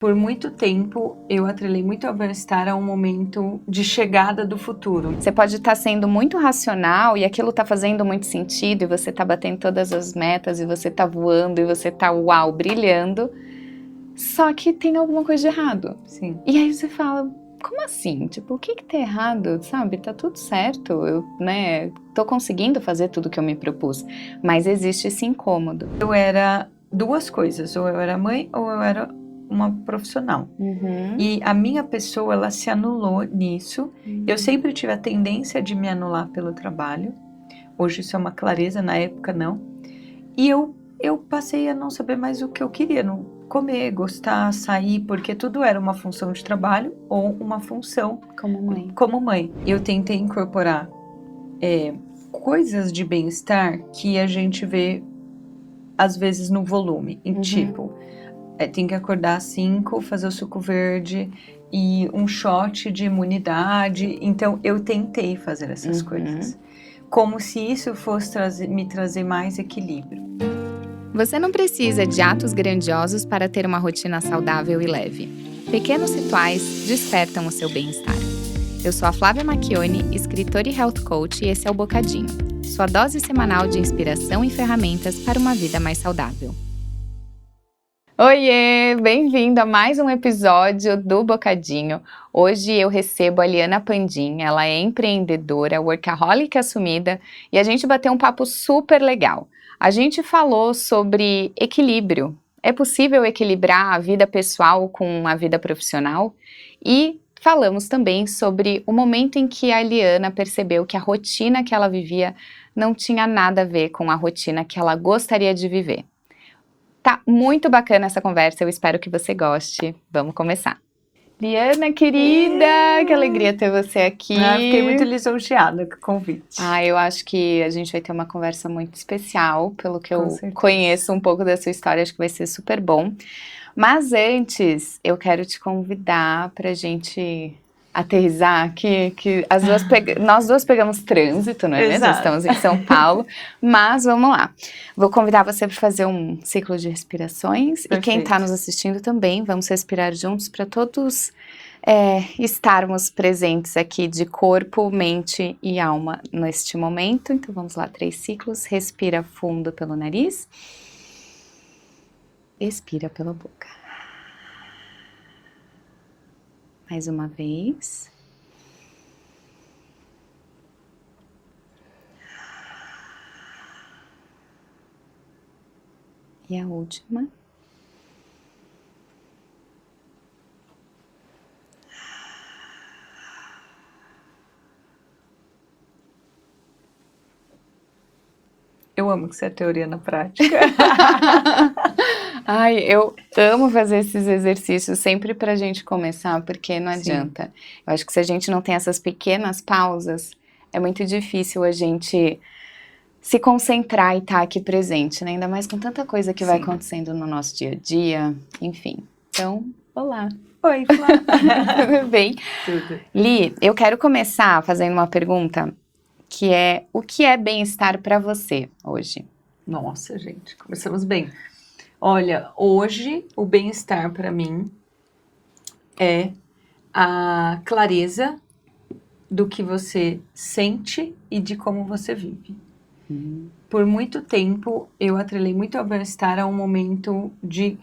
Por muito tempo, eu atrelei muito ao bem-estar a um momento de chegada do futuro. Você pode estar sendo muito racional e aquilo está fazendo muito sentido e você está batendo todas as metas e você está voando e você está uau, brilhando, só que tem alguma coisa de errado. Sim. E aí você fala, como assim? Tipo, o que tá errado, sabe? Tá tudo certo, eu, tô conseguindo fazer tudo que eu me propus, mas existe esse incômodo. Eu era duas coisas, ou eu era mãe ou eu era uma profissional. E a minha pessoa, ela se anulou nisso. Eu sempre tive a tendência de me anular pelo trabalho. Hoje isso é uma clareza, na época não. E eu passei a não saber mais o que eu queria, não comer, gostar, sair, porque tudo era uma função de trabalho ou uma função como mãe. Eu tentei incorporar coisas de bem-estar que a gente vê às vezes no volume, tipo, tem que acordar às 5, fazer o suco verde e um shot de imunidade. Então eu tentei fazer essas coisas, como se isso fosse me trazer mais equilíbrio. Você não precisa de atos grandiosos para ter uma rotina saudável e leve. Pequenos rituais despertam o seu bem-estar. Eu sou a Flávia Macchione, escritora e health coach, e esse é o Bocadinho, sua dose semanal de inspiração e ferramentas para uma vida mais saudável. Oiê! Bem-vindo a mais um episódio do Bocadinho. Hoje eu recebo a Liana Pandim, ela é empreendedora, workaholic assumida, e a gente bateu um papo super legal. A gente falou sobre equilíbrio. É possível equilibrar a vida pessoal com a vida profissional? E falamos também sobre o momento em que a Liana percebeu que a rotina que ela vivia não tinha nada a ver com a rotina que ela gostaria de viver. Tá muito bacana essa conversa, eu espero que você goste. Vamos começar. Liana, querida, que alegria ter você aqui. Fiquei muito lisonjeada com o convite. Eu acho que a gente vai ter uma conversa muito especial, pelo que eu conheço um pouco da sua história, acho que vai ser super bom. Mas antes, eu quero te convidar pra gente aterrissar, que nós duas pegamos trânsito, não é mesmo? Estamos em São Paulo, mas vamos lá. Vou convidar você para fazer um ciclo de respirações. Perfeito. E quem está nos assistindo também, vamos respirar juntos para todos estarmos presentes aqui de corpo, mente e alma neste momento. Então vamos lá, 3 ciclos. Respira fundo pelo nariz. Expira pela boca. Mais uma vez. E a última. Eu amo que você é teoria na prática. Eu amo fazer esses exercícios sempre pra gente começar, porque não adianta. Eu acho que se a gente não tem essas pequenas pausas, é muito difícil a gente se concentrar e estar aqui presente, né? Ainda mais com tanta coisa que vai acontecendo no nosso dia a dia, enfim. Então, olá. Oi, Flávia. Tudo bem? Tudo. Li, eu quero começar fazendo uma pergunta, que é, o que é bem-estar pra você hoje? Nossa, gente, começamos bem. Olha, hoje o bem-estar para mim é a clareza do que você sente e de como você vive. Por muito tempo, eu atrelei muito ao bem-estar a um momento de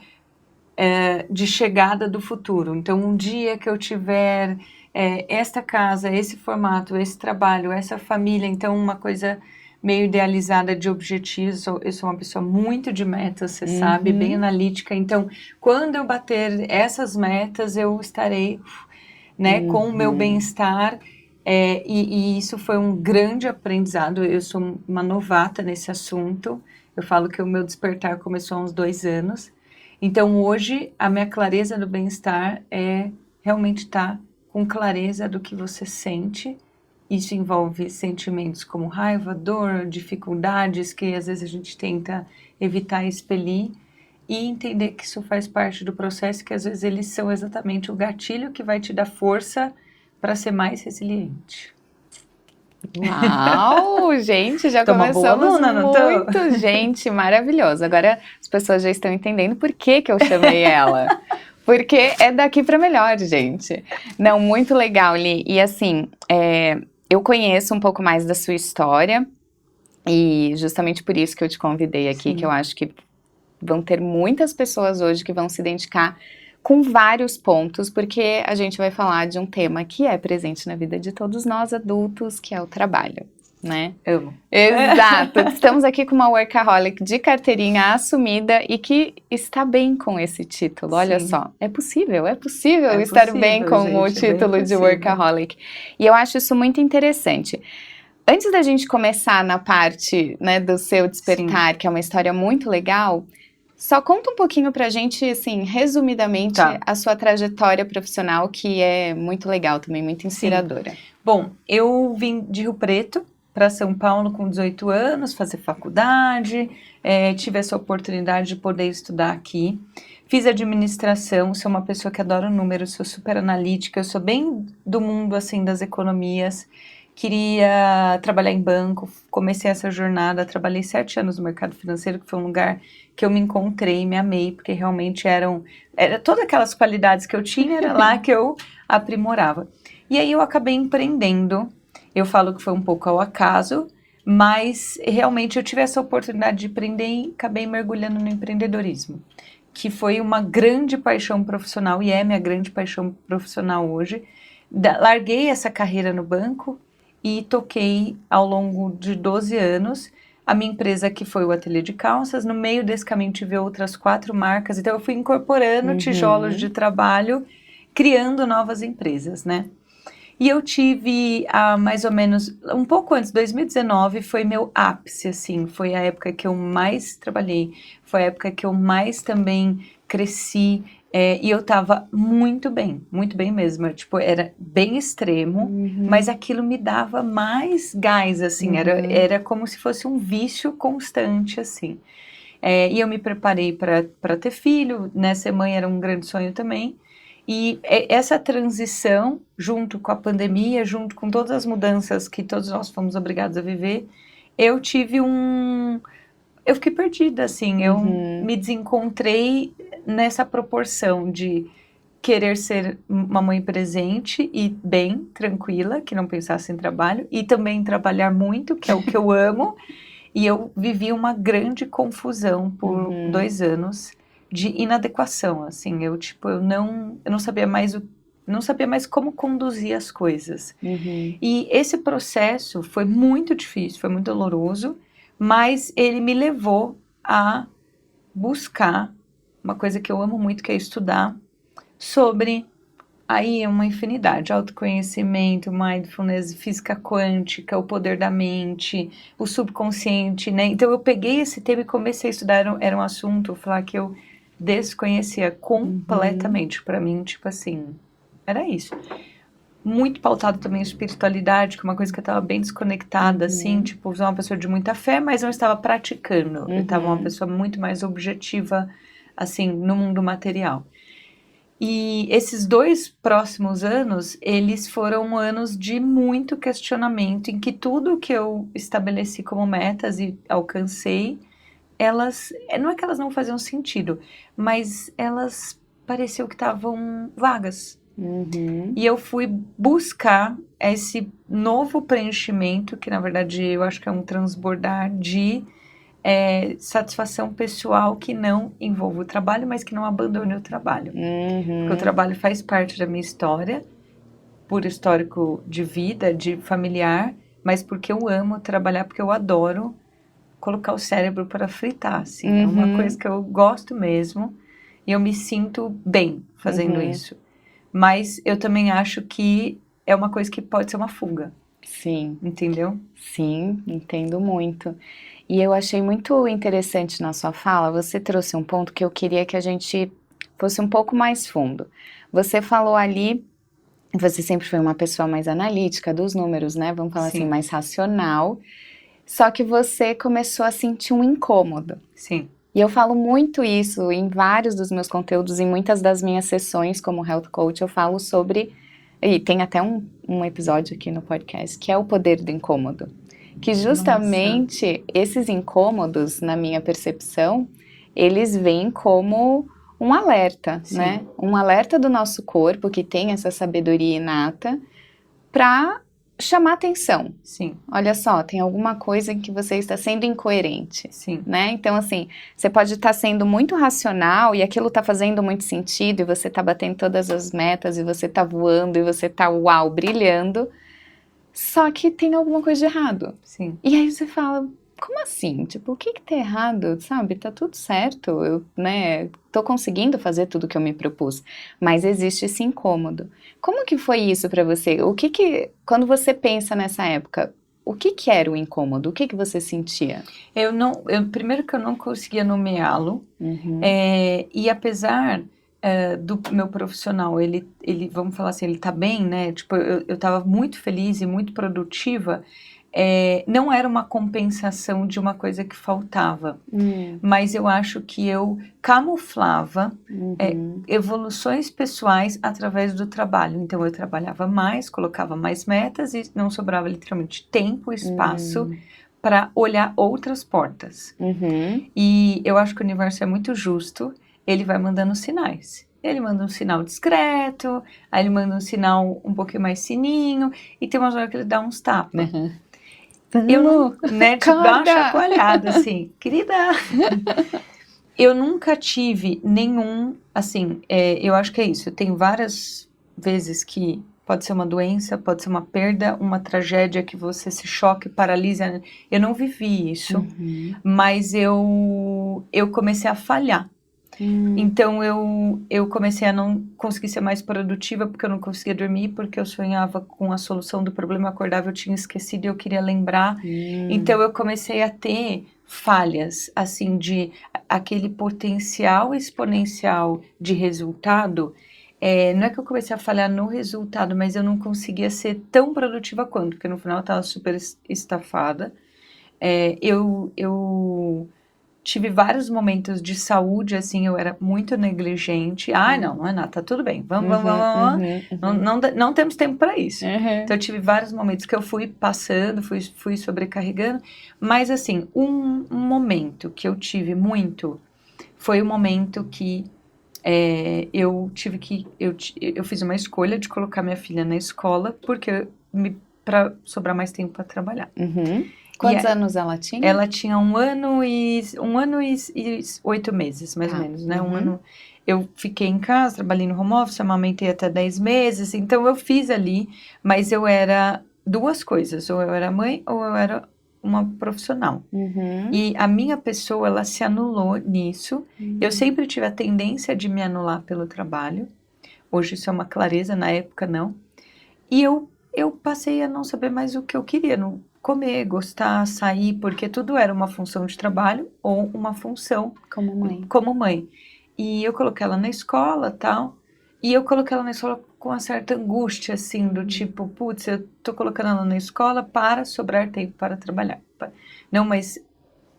chegada do futuro. Então, um dia que eu tiver esta casa, esse formato, esse trabalho, essa família, então uma coisa meio idealizada de objetivos. Eu sou uma pessoa muito de metas, você sabe, bem analítica. Então, quando eu bater essas metas, eu estarei com o meu bem-estar. E isso foi um grande aprendizado. Eu sou uma novata nesse assunto. Eu falo que o meu despertar começou há uns 2 anos. Então, hoje, a minha clareza do bem-estar é realmente estar com clareza do que você sente. Isso envolve sentimentos como raiva, dor, dificuldades que às vezes a gente tenta evitar e expelir, e entender que isso faz parte do processo, que às vezes eles são exatamente o gatilho que vai te dar força para ser mais resiliente. Uau, gente, já Tô começamos uma boa aluna, não tô? muito, gente, maravilhoso. Agora as pessoas já estão entendendo por que eu chamei ela. Porque é daqui para melhor, gente. Não, muito legal, Li. E assim, eu conheço um pouco mais da sua história e justamente por isso que eu te convidei aqui, que eu acho que vão ter muitas pessoas hoje que vão se identificar com vários pontos, porque a gente vai falar de um tema que é presente na vida de todos nós adultos, que é o trabalho, né? Amo. Exato. Estamos aqui com uma workaholic de carteirinha assumida e que está bem com esse título. Olha só, é possível estar bem com gente, o título de workaholic. E eu acho isso muito interessante. Antes da gente começar na parte, né, do seu despertar, que é uma história muito legal, só conta um pouquinho pra gente, assim, resumidamente, a sua trajetória profissional, que é muito legal também, muito inspiradora. Bom, eu vim de Rio Preto para São Paulo com 18 anos, fazer faculdade, tive essa oportunidade de poder estudar aqui. Fiz administração, sou uma pessoa que adora números, sou super analítica, eu sou bem do mundo, assim, das economias. Queria trabalhar em banco, comecei essa jornada, trabalhei 7 anos no mercado financeiro, que foi um lugar que eu me encontrei, me amei, porque realmente era todas aquelas qualidades que eu tinha, era lá que eu aprimorava. E aí eu acabei empreendendo, eu falo que foi um pouco ao acaso, mas realmente eu tive essa oportunidade de empreender e acabei mergulhando no empreendedorismo, que foi uma grande paixão profissional e é minha grande paixão profissional hoje. Larguei essa carreira no banco e toquei ao longo de 12 anos a minha empresa, que foi o Ateliê de Calças. No meio desse caminho tive outras 4 marcas, então eu fui incorporando tijolos de trabalho, criando novas empresas, né? E eu tive, mais ou menos, um pouco antes, 2019, foi meu ápice, assim, foi a época que eu mais trabalhei, foi a época que eu mais também cresci, e eu tava muito bem mesmo, tipo, era bem extremo, mas aquilo me dava mais gás, assim, era como se fosse um vício constante, assim. E eu me preparei para ter filho, né, ser mãe era um grande sonho também, e essa transição, junto com a pandemia, junto com todas as mudanças que todos nós fomos obrigados a viver, eu fiquei perdida, assim, eu me desencontrei nessa proporção de querer ser uma mãe presente e bem, tranquila, que não pensasse em trabalho, e também trabalhar muito, que é o que eu amo, e eu vivi uma grande confusão por 2 anos, de inadequação, assim, eu não sabia mais como conduzir as coisas. E esse processo foi muito difícil, foi muito doloroso, mas ele me levou a buscar uma coisa que eu amo muito, que é estudar sobre uma infinidade, autoconhecimento, mindfulness, física quântica, o poder da mente, o subconsciente, né? Então eu peguei esse tema e comecei a estudar, era um assunto, falar que eu desconhecia completamente. Para mim, tipo assim, era isso. Muito pautado também em espiritualidade, que é uma coisa que eu estava bem desconectada, assim, tipo, sou uma pessoa de muita fé, mas não estava praticando. Eu estava uma pessoa muito mais objetiva, assim, no mundo material. E esses 2 próximos anos, eles foram anos de muito questionamento, em que tudo que eu estabeleci como metas e alcancei, não é que elas não faziam sentido, mas elas pareciam que estavam vagas. E eu fui buscar esse novo preenchimento, que na verdade eu acho que é um transbordar de satisfação pessoal que não envolve o trabalho, mas que não abandone o trabalho. Porque o trabalho faz parte da minha história, por histórico de vida, de familiar, mas porque eu amo trabalhar, porque eu adoro colocar o cérebro para fritar, assim. É uma coisa que eu gosto mesmo, e eu me sinto bem fazendo isso. Mas eu também acho que é uma coisa que pode ser uma fuga. Sim. Entendeu? Sim, entendo muito. E eu achei muito interessante na sua fala, você trouxe um ponto que eu queria que a gente fosse um pouco mais fundo. Você falou ali, você sempre foi uma pessoa mais analítica dos números, né? Vamos falar assim, mais racional. Só que você começou a sentir um incômodo. Sim. E eu falo muito isso em vários dos meus conteúdos, em muitas das minhas sessões como Health Coach, eu falo sobre, e tem até um episódio aqui no podcast, que é o poder do incômodo. Que justamente esses incômodos, na minha percepção, eles vêm como um alerta, Sim. né? Um alerta do nosso corpo, que tem essa sabedoria inata, para chamar atenção. Sim, Olha só, tem alguma coisa em que você está sendo incoerente, sim, né? Então, assim, você pode estar sendo muito racional e aquilo está fazendo muito sentido e você está batendo todas as metas e você está voando e você está, uau, brilhando, só que tem alguma coisa de errado. sim. E aí você fala, como assim? Tipo, o que que tá errado, sabe? Tá tudo certo, eu, né, tô conseguindo fazer tudo que eu me propus, mas existe esse incômodo. Como que foi isso pra você? Quando você pensa nessa época, o que que era o incômodo? O que que você sentia? Primeiro que eu não conseguia nomeá-lo, Uhum. e apesar do meu profissional, vamos falar assim, ele tá bem, né? Tipo, eu tava muito feliz e muito produtiva, não era uma compensação de uma coisa que faltava, mas eu acho que eu camuflava evoluções pessoais através do trabalho. Então, eu trabalhava mais, colocava mais metas e não sobrava literalmente tempo, espaço para olhar outras portas. Uhum. E eu acho que o universo é muito justo, ele vai mandando sinais. Ele manda um sinal discreto, aí ele manda um sinal um pouquinho mais sininho, e tem umas horas que ele dá uns tapas. Uhum. Eu não, né, tipo, dá uma Acorda! chacoalhada, assim, querida. Eu nunca tive nenhum, assim, eu acho que é isso. Eu tenho várias vezes que pode ser uma doença, pode ser uma perda, uma tragédia que você se choque, paralisa. Eu não vivi isso, mas eu comecei a falhar. Então eu comecei a não conseguir ser mais produtiva porque eu não conseguia dormir, porque eu sonhava com a solução do problema, eu acordava, eu tinha esquecido e eu queria lembrar. Então eu comecei a ter falhas, assim, de aquele potencial exponencial de resultado. Não é que eu comecei a falhar no resultado, mas eu não conseguia ser tão produtiva quanto, porque no final eu estava super estafada. Eu tive vários momentos de saúde, assim, eu era muito negligente. Não é nada, tá tudo bem, vamos. Não temos tempo para isso. Então, eu tive vários momentos que eu fui passando, fui sobrecarregando. Mas, assim, um momento que eu tive muito foi o momento que eu fiz uma escolha de colocar minha filha na escola, porque para sobrar mais tempo para trabalhar. Quantos anos ela tinha? Ela tinha 1 ano e 8 meses, mais ou menos, né? 1 ano. Eu fiquei em casa, trabalhei no home office, amamentei até 10 meses, então eu fiz ali, mas eu era duas coisas, ou eu era mãe ou eu era uma profissional. E a minha pessoa, ela se anulou nisso. Eu sempre tive a tendência de me anular pelo trabalho. Hoje isso é uma clareza, na época não. E eu passei a não saber mais o que eu queria, não comer, gostar, sair, porque tudo era uma função de trabalho ou uma função como mãe. E eu coloquei ela na escola, tal, e eu coloquei ela na escola com uma certa angústia, assim, do tipo, putz, eu tô colocando ela na escola para sobrar tempo para trabalhar. Não, mas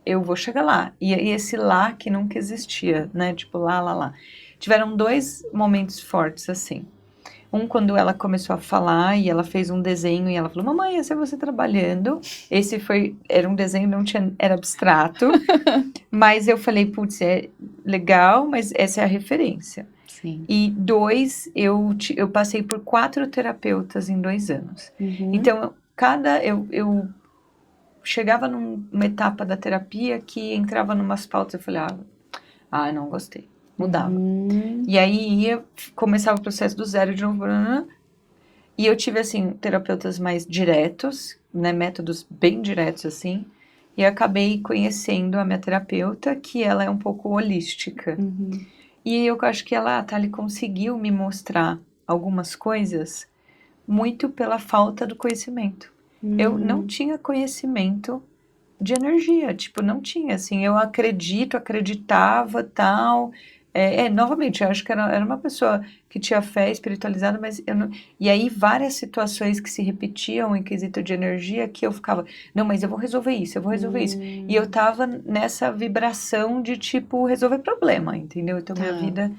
eu vou chegar lá. E esse lá que nunca existia, né? Tipo, lá. Tiveram 2 momentos fortes, assim. Quando ela começou a falar e ela fez um desenho e ela falou, mamãe, esse é você trabalhando. Era um desenho, era abstrato. Mas eu falei, putz, é legal, mas essa é a referência. Sim. E 2, eu passei por 4 terapeutas em 2 anos. Então, eu chegava numa etapa da terapia que entrava numas pautas, eu falei, não gostei. Mudava. E aí começava o processo do zero de novo. E eu tive, assim, terapeutas mais diretos, né, métodos bem diretos, assim. E eu acabei conhecendo a minha terapeuta, que ela é um pouco holística. E eu acho que ela, Thali, conseguiu me mostrar algumas coisas muito pela falta do conhecimento. Eu não tinha conhecimento de energia, tipo, não tinha, assim, eu acreditava, tal, novamente, eu acho que era uma pessoa que tinha fé espiritualizada, mas eu não, e aí várias situações que se repetiam em quesito de energia, que eu ficava, não, mas eu vou resolver isso, e eu tava nessa vibração de, tipo, resolver problema, entendeu? Então, minha vida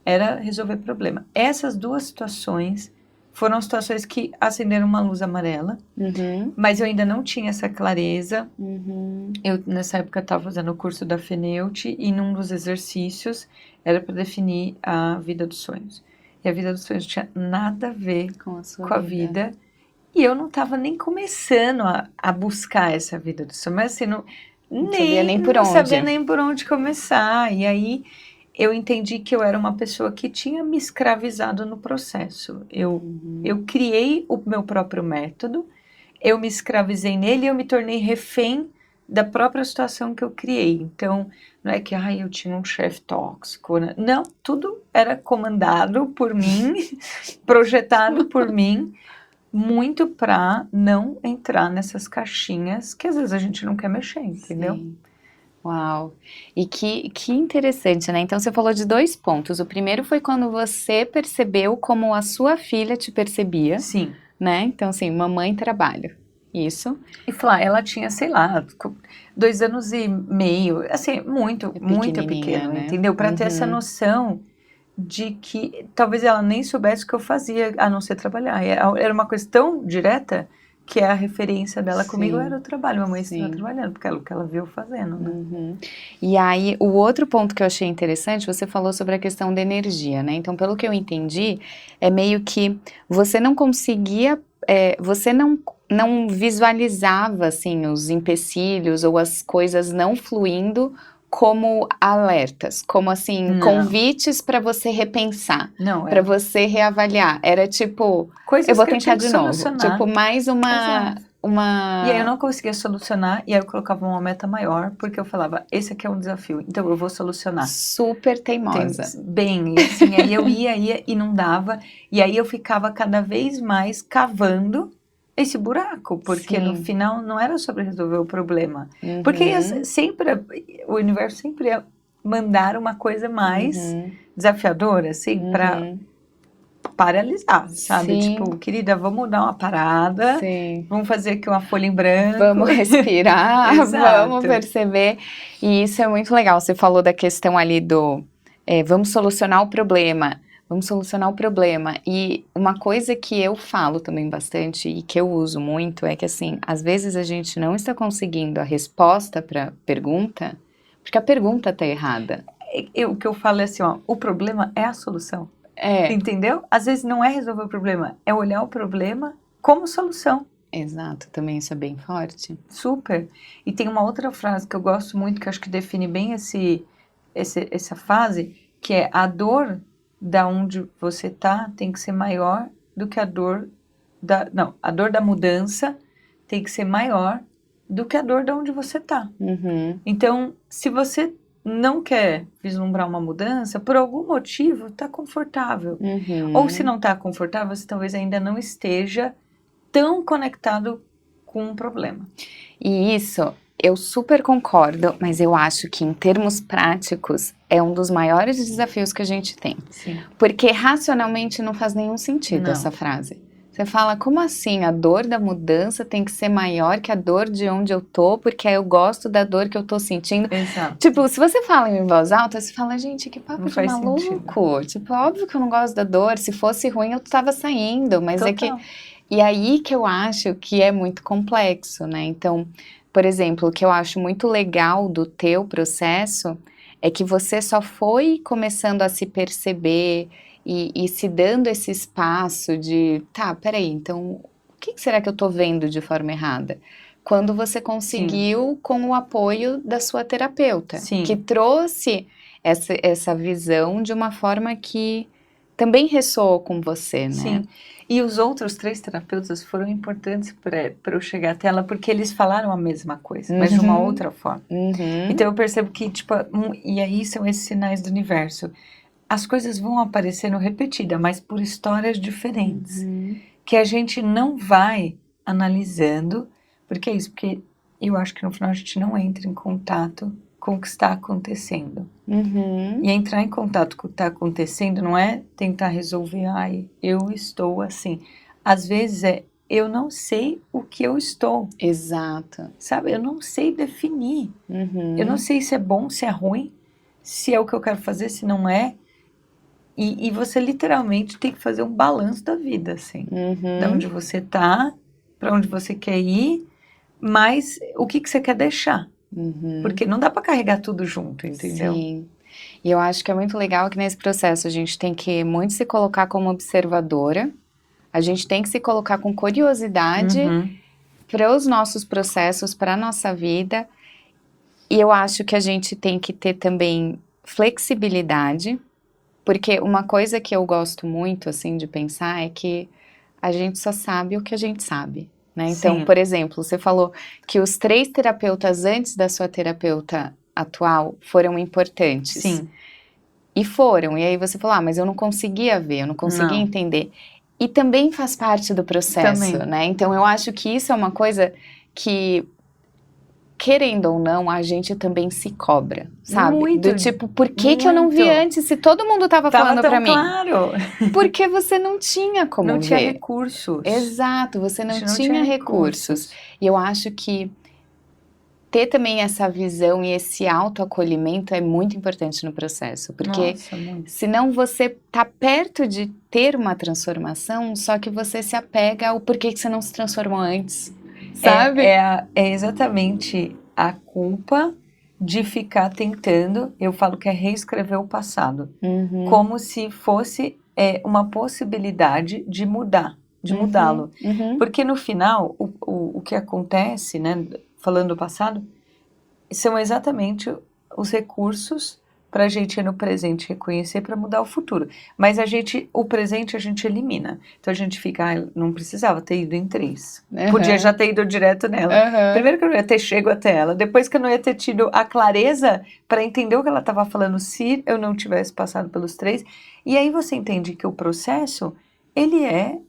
era resolver problema. Essas 2 situações foram situações que acenderam uma luz amarela, mas eu ainda não tinha essa clareza. Eu, nessa época, estava fazendo o curso da Feneult e num dos exercícios era para definir a vida dos sonhos. E a vida dos sonhos não tinha nada a ver Com a sua com a vida. E eu não estava nem começando a buscar essa vida dos sonhos, mas assim, Não sabia nem por não onde. sabia nem por onde começar. E aí eu entendi que eu era uma pessoa que tinha me escravizado no processo. Eu criei o meu próprio método, eu me escravizei nele e eu me tornei refém da própria situação que eu criei. Então, não é que eu tinha um chefe tóxico, né? Não, tudo era comandado por mim, projetado por mim, muito para não entrar nessas caixinhas que às vezes a gente não quer mexer, entendeu? Sim. Uau! E que interessante, né? Então você falou de 2 pontos. O primeiro foi quando você percebeu como a sua filha te percebia, Sim. né? Então assim, mamãe trabalho. Isso. E falar, ela tinha, sei lá, 2 anos e meio, assim, muito Pequenininha, pequeno, né? entendeu? Para ter essa noção de que talvez ela nem soubesse o que eu fazia, a não ser trabalhar. Era uma coisa tão direta que a referência dela comigo era o trabalho. Mamãe estava trabalhando, porque era o que ela viu fazendo, né? E aí, o outro ponto que eu achei interessante, você falou sobre a questão da energia, né? Então, pelo que eu entendi, é meio que você não conseguia, você não visualizava, assim, os empecilhos ou as coisas não fluindo como alertas, como assim, Não. convites para você repensar, Não, para você reavaliar. Era tipo, coisas eu vou que eu tentar tinha que de novo. solucionar. Tipo, mais Exato. E aí eu uma... não conseguia solucionar, e aí eu colocava uma meta maior, porque eu falava, esse aqui é um desafio, então eu vou solucionar. Super teimosa. Bem, e assim, aí eu ia e não dava, e aí eu ficava cada vez mais cavando esse buraco, porque no final não era sobre resolver o problema. Porque o universo sempre ia mandar uma coisa mais desafiadora, assim, para paralisar, sabe? Sim. Tipo, querida, vamos dar uma parada, vamos fazer aqui uma folha em branco. Vamos respirar, Exato. vamos perceber. E isso é muito legal. Você falou da questão ali do vamos solucionar o problema. Vamos solucionar o problema. E uma coisa que eu falo também bastante e que eu uso muito é que, assim, às vezes a gente não está conseguindo a resposta para a pergunta porque a pergunta está errada. O que eu falo é assim, ó, o problema é a solução. Entendeu? Às vezes não é resolver o problema, é olhar o problema como solução. Exato, também isso é bem forte. Super. E tem uma outra frase que eu gosto muito, que acho que define bem essa fase, que é a dor da onde você tá tem que ser maior do que a dor a dor da mudança tem que ser maior do que a dor da onde você tá. Então, se você não quer vislumbrar uma mudança, por algum motivo tá confortável. Ou se não tá confortável, você talvez ainda não esteja tão conectado com um problema. E isso, eu super concordo, mas eu acho que em termos práticos é um dos maiores desafios que a gente tem. Sim. Porque racionalmente não faz nenhum sentido essa frase. Você fala, como assim? A dor da mudança tem que ser maior que a dor de onde eu tô, porque eu gosto da dor que eu tô sentindo. Exato. Tipo, se você fala em voz alta, você fala, gente, que papo Não de faz maluco. sentido. Tipo, óbvio que eu não gosto da dor. Se fosse ruim, eu tava saindo. Mas Total. é que... E aí que eu acho que é muito complexo, né? Então, por exemplo, o que eu acho muito legal do teu processo é que você só foi começando a se perceber e se dando esse espaço de, tá, peraí, então, o que será que eu tô vendo de forma errada? Quando você conseguiu com o apoio da sua terapeuta, que trouxe essa visão de uma forma que também ressoou com você, né? Sim. E os outros 3 terapeutas foram importantes para eu chegar até ela, porque eles falaram a mesma coisa, mas de uma outra forma. Então eu percebo que, tipo, e aí são esses sinais do universo. As coisas vão aparecendo repetidas, mas por histórias diferentes. Que a gente não vai analisando, porque é isso, porque eu acho que no final a gente não entra em contato com o que está acontecendo. E entrar em contato com o que está acontecendo não é tentar resolver, eu estou assim. Às vezes eu não sei o que eu estou. Exato. Sabe, eu não sei definir. Eu não sei se é bom, se é ruim, se é o que eu quero fazer, se não é. E você literalmente tem que fazer um balanço da vida, assim. Da onde você tá, para onde você quer ir, mas o que você quer deixar. Porque não dá para carregar tudo junto, entendeu? Sim. E eu acho que é muito legal que nesse processo a gente tem que muito se colocar como observadora, a gente tem que se colocar com curiosidade para os nossos processos, para a nossa vida. E eu acho que a gente tem que ter também flexibilidade, porque uma coisa que eu gosto muito, assim, de pensar é que a gente só sabe o que a gente sabe, né? Então, Sim. por exemplo, você falou que os 3 terapeutas antes da sua terapeuta atual foram importantes. Sim. E foram, e aí você falou, mas eu não conseguia ver, eu não conseguia entender. E também faz parte do processo, né? Então, eu acho que isso é uma coisa que, querendo ou não, a gente também se cobra, sabe? Muito, do tipo, por que eu não vi antes se todo mundo tava falando pra mim? Claro. Porque você não tinha como ver. Não tinha recursos. Exato, você não tinha recursos. E eu acho que ter também essa visão e esse autoacolhimento é muito importante no processo, porque senão você tá perto de ter uma transformação, só que você se apega ao porquê que você não se transformou antes, sabe? É exatamente a culpa de ficar tentando, eu falo que é reescrever o passado, como se fosse uma possibilidade de mudar, de mudá-lo. Porque no final, o que acontece, né, falando do passado, são exatamente os recursos para a gente no presente reconhecer para mudar o futuro. Mas o presente a gente elimina. Então a gente fica, não precisava ter ido em 3. Podia já ter ido direto nela. Primeiro que eu não ia ter chego até ela. Depois que eu não ia ter tido a clareza para entender o que ela estava falando se eu não tivesse passado pelos 3. E aí você entende que o processo, ele é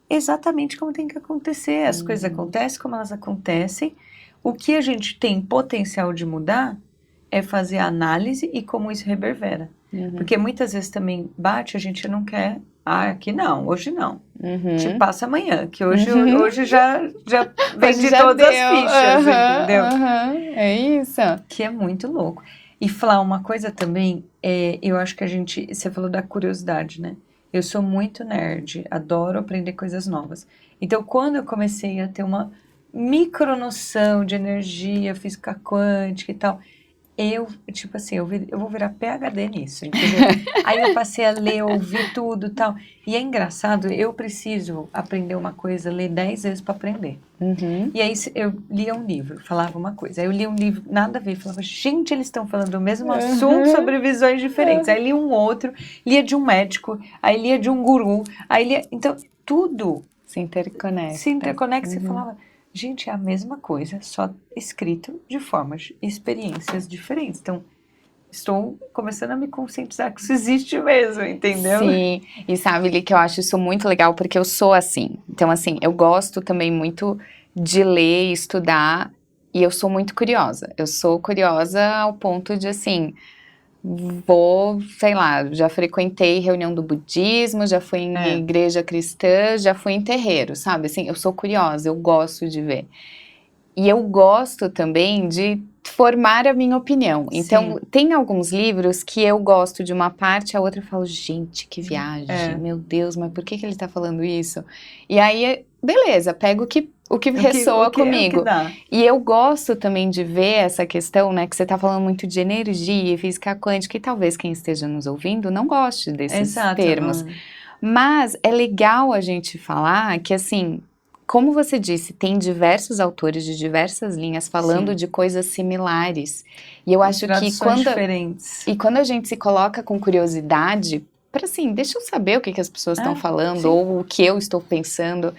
exatamente como tem que acontecer. As coisas acontecem como elas acontecem. O que a gente tem potencial de mudar é fazer a análise e como isso reverbera. Porque muitas vezes também bate, a gente não quer, aqui não, hoje não. Te passa amanhã, que hoje já vendi todas as fichas, entendeu? É isso. Que é muito louco. E falar uma coisa também, eu acho que você falou da curiosidade, né? Eu sou muito nerd, adoro aprender coisas novas. Então, quando eu comecei a ter uma micronoção de energia, física quântica e tal, tipo assim, eu vou virar PhD nisso, entendeu? Aí eu passei a ler, ouvir tudo e tal. E é engraçado, eu preciso aprender uma coisa, ler 10 vezes para aprender. E aí eu lia um livro, falava uma coisa. Aí eu lia um livro, nada a ver, falava, gente, eles estão falando do mesmo assunto sobre visões diferentes. Aí lia um outro, lia de um médico, aí lia de um guru, aí lia... Então, tudo se interconecta. Você falava... Gente, é a mesma coisa, só escrito de formas, experiências diferentes. Então, estou começando a me conscientizar que isso existe mesmo, entendeu? Sim, e sabe, Li, que eu acho isso muito legal, porque eu sou assim. Então, assim, eu gosto também muito de ler e estudar, e eu sou muito curiosa. Eu sou curiosa ao ponto de, assim... sei lá, já frequentei reunião do budismo, já fui em igreja cristã, já fui em terreiro, sabe? Assim, eu sou curiosa, eu gosto de ver. E eu gosto também de formar a minha opinião. Então, tem alguns livros que eu gosto de uma parte, a outra eu falo, gente, que viagem, meu Deus, mas por que ele tá falando isso? E aí, beleza, pego o que ressoa comigo. E eu gosto também de ver essa questão, né, que você tá falando muito de energia e física quântica, e talvez quem esteja nos ouvindo não goste desses termos. Mas é legal a gente falar que, assim, como você disse, tem diversos autores de diversas linhas falando de coisas similares. E eu acho que quando a gente se coloca com curiosidade, para assim, deixa eu saber o que as pessoas estão falando, ou o que eu estou pensando...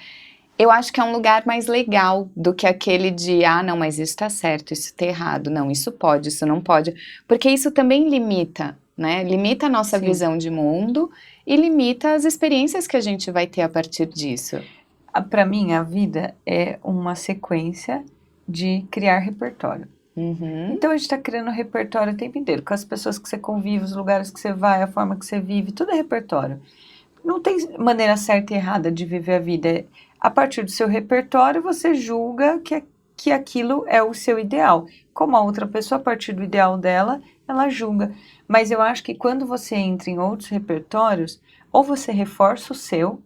Eu acho que é um lugar mais legal do que aquele de, não, mas isso tá certo, isso tá errado, não, isso pode, isso não pode, porque isso também limita, né, limita a nossa visão de mundo e limita as experiências que a gente vai ter a partir disso. Para mim, a vida é uma sequência de criar repertório. Então, a gente tá criando repertório o tempo inteiro, com as pessoas que você convive, os lugares que você vai, a forma que você vive, tudo é repertório. Não tem maneira certa e errada de viver a vida. A partir do seu repertório, você julga que que aquilo é o seu ideal. Como a outra pessoa, a partir do ideal dela, ela julga. Mas eu acho que quando você entra em outros repertórios, ou você reforça o seu,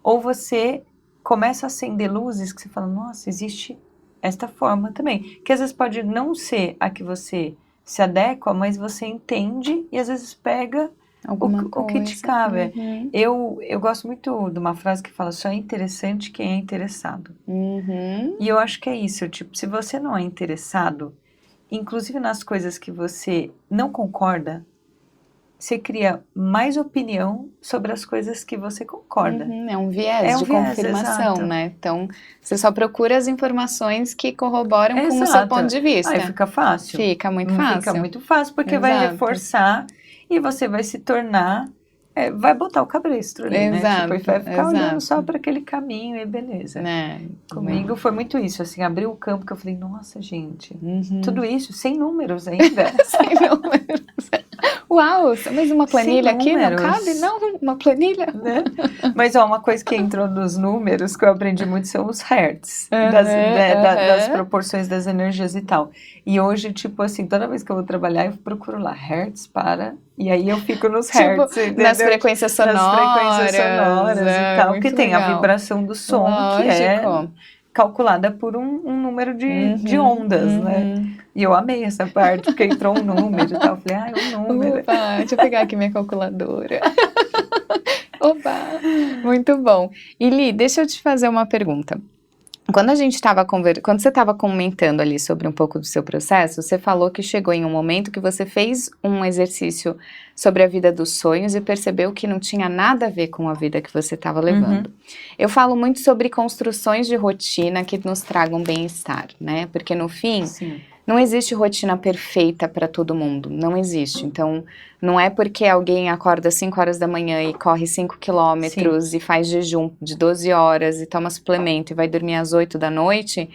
ou você começa a acender luzes que você fala, nossa, existe esta forma também. Que às vezes pode não ser a que você se adequa, mas você entende e às vezes pega o que te cabe. Uhum. Eu gosto muito de uma frase que fala, só é interessante quem é interessado. Uhum. E eu acho que é isso, tipo, se você não é interessado, inclusive nas coisas que você não concorda, você cria mais opinião sobre as coisas que você concorda. Uhum, é um viés de confirmação, exato. né? Então, você só procura as informações que corroboram com o seu Exato. ponto de vista. Aí fica fácil. Fica muito fácil. Fica muito fácil, porque vai Exato. reforçar e você vai se tornar... vai botar o cabresto ali, né? Tipo, e vai ficar olhando só para aquele caminho e beleza. Comigo foi muito isso, assim, abriu o campo que eu falei, nossa, gente, tudo isso sem números ainda. Sem números. Uau, mas uma planilha aqui não cabe? Não, uma planilha? Né? Mas ó, uma coisa que entrou nos números que eu aprendi muito são os hertz, das proporções das energias e tal. E hoje, tipo assim, toda vez que eu vou trabalhar, eu procuro lá, hertz para... E aí eu fico nos hertz, tipo, nas frequências sonoras. Nas frequências sonoras e tal, porque tem a vibração do som, que é calculada por um número de ondas, né? E eu amei essa parte, porque entrou um número e tal. Eu falei, um número. Opa, deixa eu pegar aqui minha calculadora. Opa, muito bom. E Li, deixa eu te fazer uma pergunta. Quando quando você estava comentando ali sobre um pouco do seu processo, você falou que chegou em um momento que você fez um exercício sobre a vida dos sonhos e percebeu que não tinha nada a ver com a vida que você estava levando. Eu falo muito sobre construções de rotina que nos tragam bem-estar, né? Porque no fim... Sim. Não existe rotina perfeita para todo mundo, não existe. Então, não é porque alguém acorda às 5 horas da manhã e corre 5 quilômetros e faz jejum de 12 horas e toma suplemento e vai dormir às 8 da noite,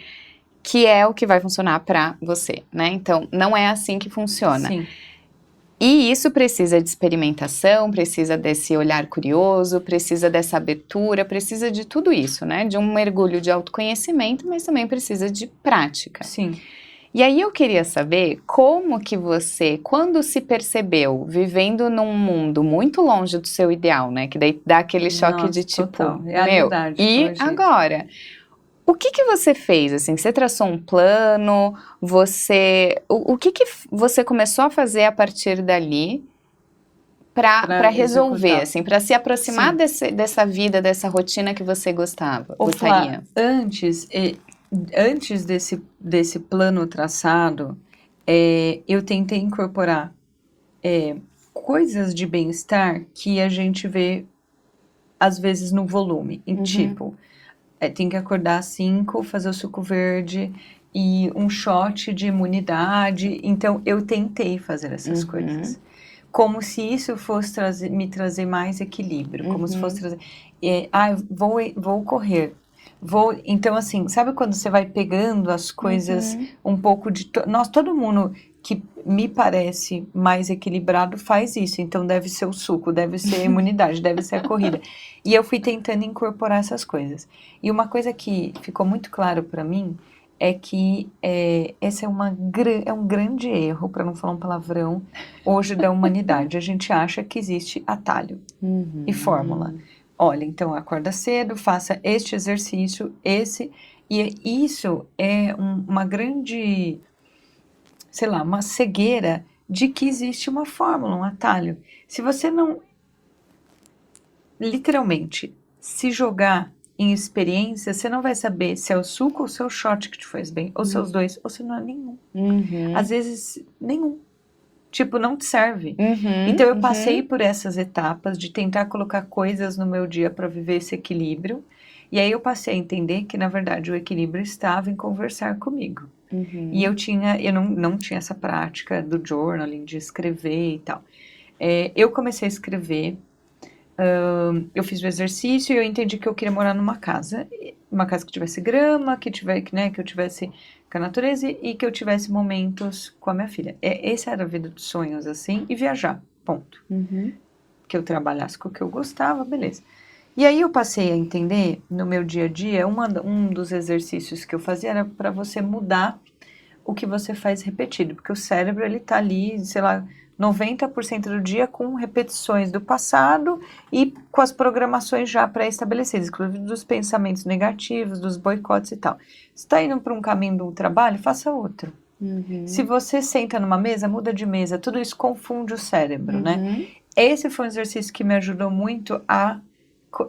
que é o que vai funcionar para você, né? Então, não é assim que funciona. Sim. E isso precisa de experimentação, precisa desse olhar curioso, precisa dessa abertura, precisa de tudo isso, né? De um mergulho de autoconhecimento, mas também precisa de prática. Sim. E aí eu queria saber como que você, quando se percebeu vivendo num mundo muito longe do seu ideal, né? Que daí dá aquele choque de tipo, total. Realidade, e agora? O que que você fez, assim? Você traçou um plano? O que que você começou a fazer a partir dali para resolver, assim, para se aproximar dessa vida, dessa rotina que você gostaria? Antes desse plano traçado, eu tentei incorporar coisas de bem-estar que a gente vê, às vezes, no volume. Tipo, tem que acordar às 5, fazer o suco verde e um shot de imunidade. Então, eu tentei fazer essas coisas. Como se isso fosse me trazer mais equilíbrio. Como se fosse trazer... vou correr. Então, assim, sabe quando você vai pegando as coisas um pouco de... todo mundo que me parece mais equilibrado faz isso. Então, deve ser o suco, deve ser a imunidade, deve ser a corrida. E eu fui tentando incorporar essas coisas. E uma coisa que ficou muito claro para mim é que esse é um grande erro, para não falar um palavrão, hoje da humanidade. A gente acha que existe atalho e fórmula. Olha, então acorda cedo, faça este exercício, e isso é uma grande, sei lá, uma cegueira de que existe uma fórmula, um atalho. Se você não, literalmente, se jogar em experiência, você não vai saber se é o suco ou se é o shot que te faz bem, ou se é os dois, ou se não é nenhum. Às vezes, nenhum. Tipo, não te serve. Então, eu passei por essas etapas de tentar colocar coisas no meu dia para viver esse equilíbrio. E aí, eu passei a entender que, na verdade, o equilíbrio estava em conversar comigo. E eu não tinha essa prática do journaling, de escrever e tal. Eu comecei a escrever, eu fiz o exercício e eu entendi que eu queria morar numa casa que tivesse grama, que eu tivesse com a natureza e que eu tivesse momentos com a minha filha. Essa era a vida dos sonhos, assim, e viajar, ponto. Que eu trabalhasse com o que eu gostava, beleza. E aí eu passei a entender, no meu dia a dia, um dos exercícios que eu fazia era para você mudar o que você faz repetido, porque o cérebro, ele tá ali, sei lá, 90% do dia com repetições do passado e com as programações já pré-estabelecidas, inclusive dos pensamentos negativos, dos boicotes e tal. Se está indo para um caminho do trabalho, faça outro. Se você senta numa mesa, muda de mesa. Tudo isso confunde o cérebro, né? Esse foi um exercício que me ajudou muito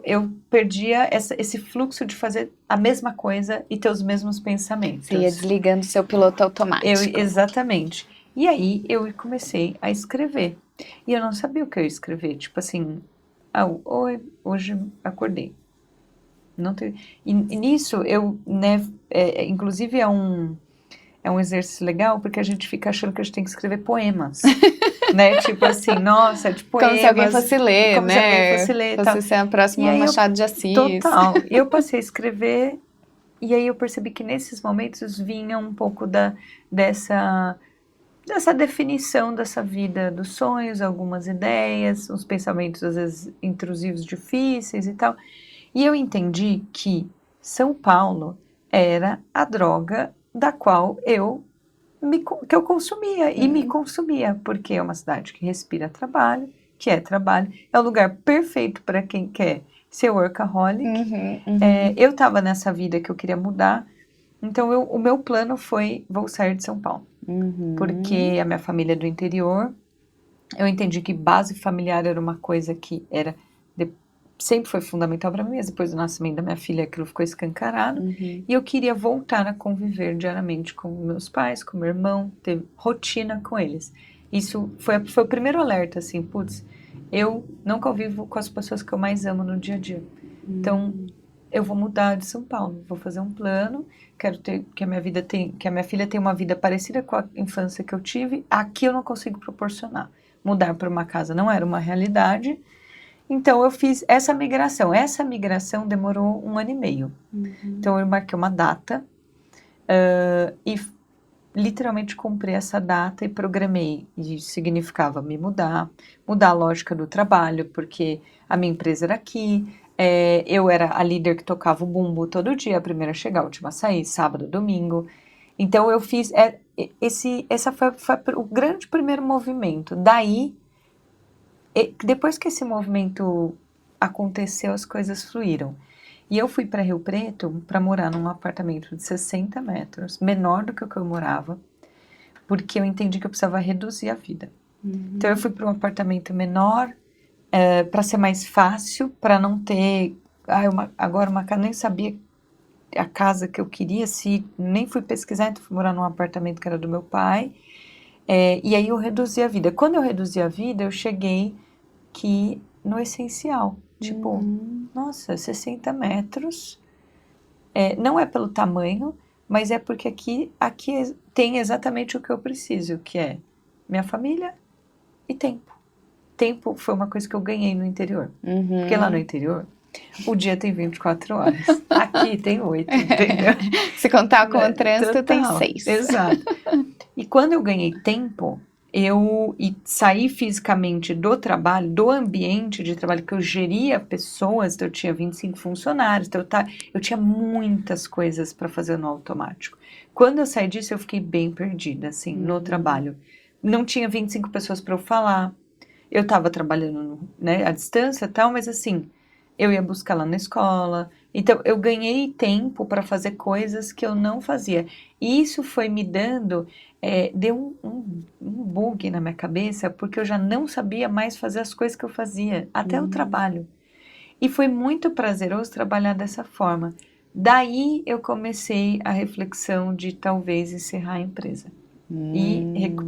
eu perdia esse fluxo de fazer a mesma coisa e ter os mesmos pensamentos. Você ia desligando seu piloto automático. Exatamente. E aí eu comecei a escrever. E eu não sabia o que eu ia escrever. Tipo assim, hoje acordei. Não tem... E nisso eu, né, inclusive é um exercício legal, porque a gente fica achando que a gente tem que escrever poemas. Né? Tipo assim, nossa, de poemas. Como se alguém fosse ler, como né? se alguém fosse ler. Você ser a próxima Machado de Assis. Total. E eu passei a escrever, e aí eu percebi que nesses momentos vinha um pouco dessa definição dessa vida dos sonhos, algumas ideias, uns pensamentos às vezes intrusivos, difíceis e tal. E eu entendi que São Paulo era a droga da qual que eu consumia e me consumia, porque é uma cidade que respira trabalho, que é trabalho, é o lugar perfeito para quem quer ser workaholic. Eu estava nessa vida que eu queria mudar, então o meu plano foi: vou sair de São Paulo, porque a minha família é do interior. Eu entendi que base familiar era uma coisa que sempre foi fundamental para mim, mas depois do nascimento da minha filha aquilo ficou escancarado, e eu queria voltar a conviver diariamente com meus pais, com meu irmão, ter rotina com eles. Isso foi o primeiro alerta, assim, putz, eu não convivo com as pessoas que eu mais amo no dia a dia. Então, eu vou mudar de São Paulo, vou fazer um plano, quero que a minha filha tenha uma vida parecida com a infância que eu tive. Aqui eu não consigo proporcionar. Mudar para uma casa não era uma realidade. Então eu fiz essa migração. Essa migração demorou 1 ano e meio. Então eu marquei uma data e literalmente cumpri essa data e programei. E significava me mudar a lógica do trabalho, porque a minha empresa era aqui. Eu era a líder que tocava o bumbo todo dia, a primeira a chegar, a última a sair, sábado, domingo. Então eu fiz essa foi o grande primeiro movimento. Daí, depois que esse movimento aconteceu, as coisas fluíram. E eu fui para Rio Preto para morar num apartamento de 60 metros, menor do que o que eu morava, porque eu entendi que eu precisava reduzir a vida. Então eu fui para um apartamento menor, para ser mais fácil, para não ter agora uma casa, nem sabia a casa que eu queria, nem fui pesquisar, então fui morar num apartamento que era do meu pai, e aí eu reduzi a vida. Quando eu reduzi a vida, eu cheguei no essencial, tipo, nossa, 60 metros, não é pelo tamanho, mas é porque aqui tem exatamente o que eu preciso, que é minha família e tempo. Tempo foi uma coisa que eu ganhei no interior, porque lá no interior o dia tem 24 horas, aqui tem 8, entendeu? Se contar com o trânsito, tem 6. Exato. E quando eu ganhei tempo, e saí fisicamente do trabalho, do ambiente de trabalho, que eu geria pessoas, então eu tinha 25 funcionários, então eu tinha muitas coisas para fazer no automático. Quando eu saí disso, eu fiquei bem perdida, assim, no trabalho. Não tinha 25 pessoas para eu falar, eu estava trabalhando, né, à distância e tal, mas assim, eu ia buscar lá na escola. Então, eu ganhei tempo para fazer coisas que eu não fazia. E isso foi me dando, deu um bug na minha cabeça, porque eu já não sabia mais fazer as coisas que eu fazia, até o trabalho. E foi muito prazeroso trabalhar dessa forma. Daí, eu comecei a reflexão de talvez encerrar a empresa.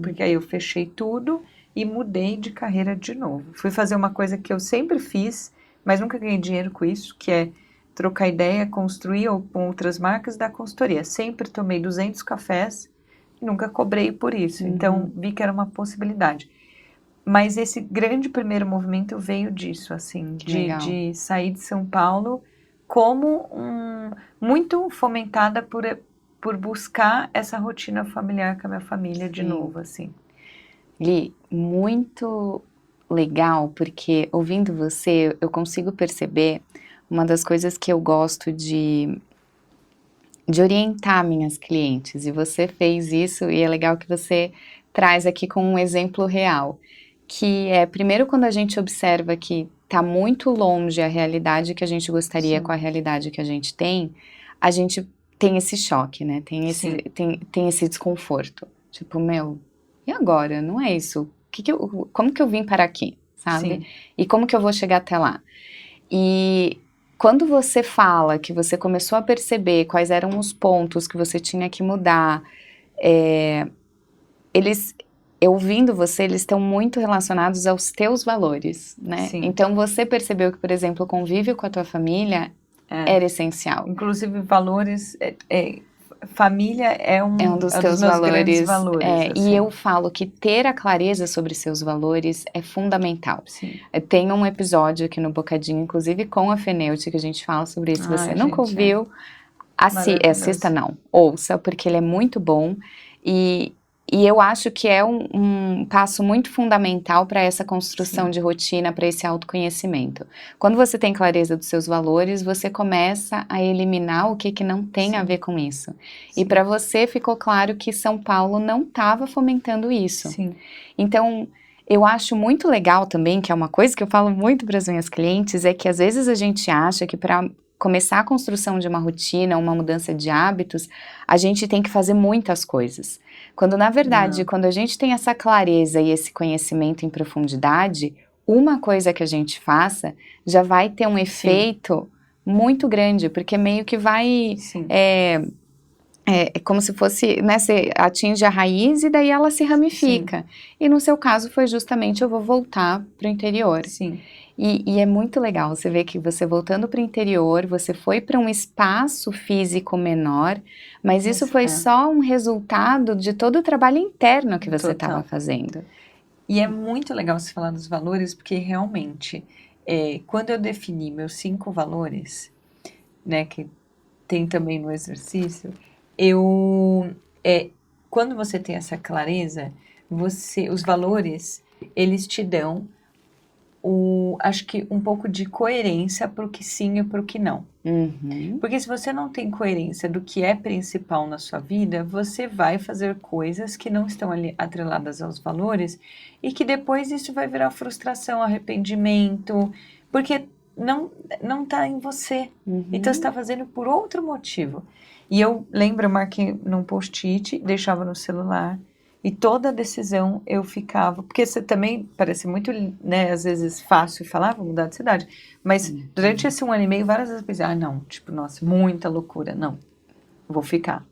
Porque aí eu fechei tudo e mudei de carreira de novo. Fui fazer uma coisa que eu sempre fiz, mas nunca ganhei dinheiro com isso, que é trocar ideia, construir com outras marcas da consultoria. Sempre tomei 200 cafés e nunca cobrei por isso. Então, vi que era uma possibilidade. Mas esse grande primeiro movimento veio disso, assim, de sair de São Paulo como muito fomentada por buscar essa rotina familiar com a minha família de novo, assim. Li, muito legal, porque ouvindo você, eu consigo perceber uma das coisas que eu gosto de orientar minhas clientes, e você fez isso, e é legal que você traz aqui com um exemplo real, que é, primeiro, quando a gente observa que está muito longe a realidade que a gente gostaria com a realidade que a gente tem esse choque, né? Tem esse desconforto. Tipo, meu, e agora? Não é isso. Como que eu vim para aqui, sabe? Sim. E como que eu vou chegar até lá? E quando você fala que você começou a perceber quais eram os pontos que você tinha que mudar, ouvindo você, eles estão muito relacionados aos teus valores, né? Sim. Então você percebeu que, por exemplo, o convívio com a tua família era essencial. Inclusive, valores, família é um dos dos teus meus valores. grandes valores. E eu falo que ter a clareza sobre seus valores é fundamental. Sim. Tem um episódio aqui no Bocadinho, inclusive com a Feneute, que a gente fala sobre isso. Se você nunca ouviu, assista não, ouça, porque ele é muito bom. E eu acho que é um passo muito fundamental para essa construção de rotina, para esse autoconhecimento. Quando você tem clareza dos seus valores, você começa a eliminar o que não tem a ver com isso. E para você ficou claro que São Paulo não estava fomentando isso. Sim. Então, eu acho muito legal também, que é uma coisa que eu falo muito para as minhas clientes, é que às vezes a gente acha que para começar a construção de uma rotina, uma mudança de hábitos, a gente tem que fazer muitas coisas. Quando, na verdade, quando a gente tem essa clareza e esse conhecimento em profundidade, uma coisa que a gente faça já vai ter um efeito muito grande, porque meio que vai... É como se fosse, né, você atinge a raiz e daí ela se ramifica. E no seu caso foi justamente, eu vou voltar para o interior. Sim. E é muito legal, você vê que você voltando para o interior, você foi para um espaço físico menor, mas isso foi só um resultado de todo o trabalho interno que você estava fazendo. E é muito legal você falar dos valores, porque realmente, quando eu defini meus 5 valores, né, que tem também no exercício, quando você tem essa clareza, os valores, eles te dão acho que um pouco de coerência para o que sim e para o que não. Porque se você não tem coerência do que é principal na sua vida, você vai fazer coisas que não estão ali atreladas aos valores e que depois isso vai virar frustração, arrependimento, porque não está em você. Então você está fazendo por outro motivo. E eu lembro, eu marquei num post-it, deixava no celular. E toda decisão eu ficava... Porque você também parece muito, né, às vezes fácil falar, vou mudar de cidade. Mas durante esse 1 ano e meio, várias vezes eu pensei, não, tipo, nossa, muita loucura. Não, vou ficar.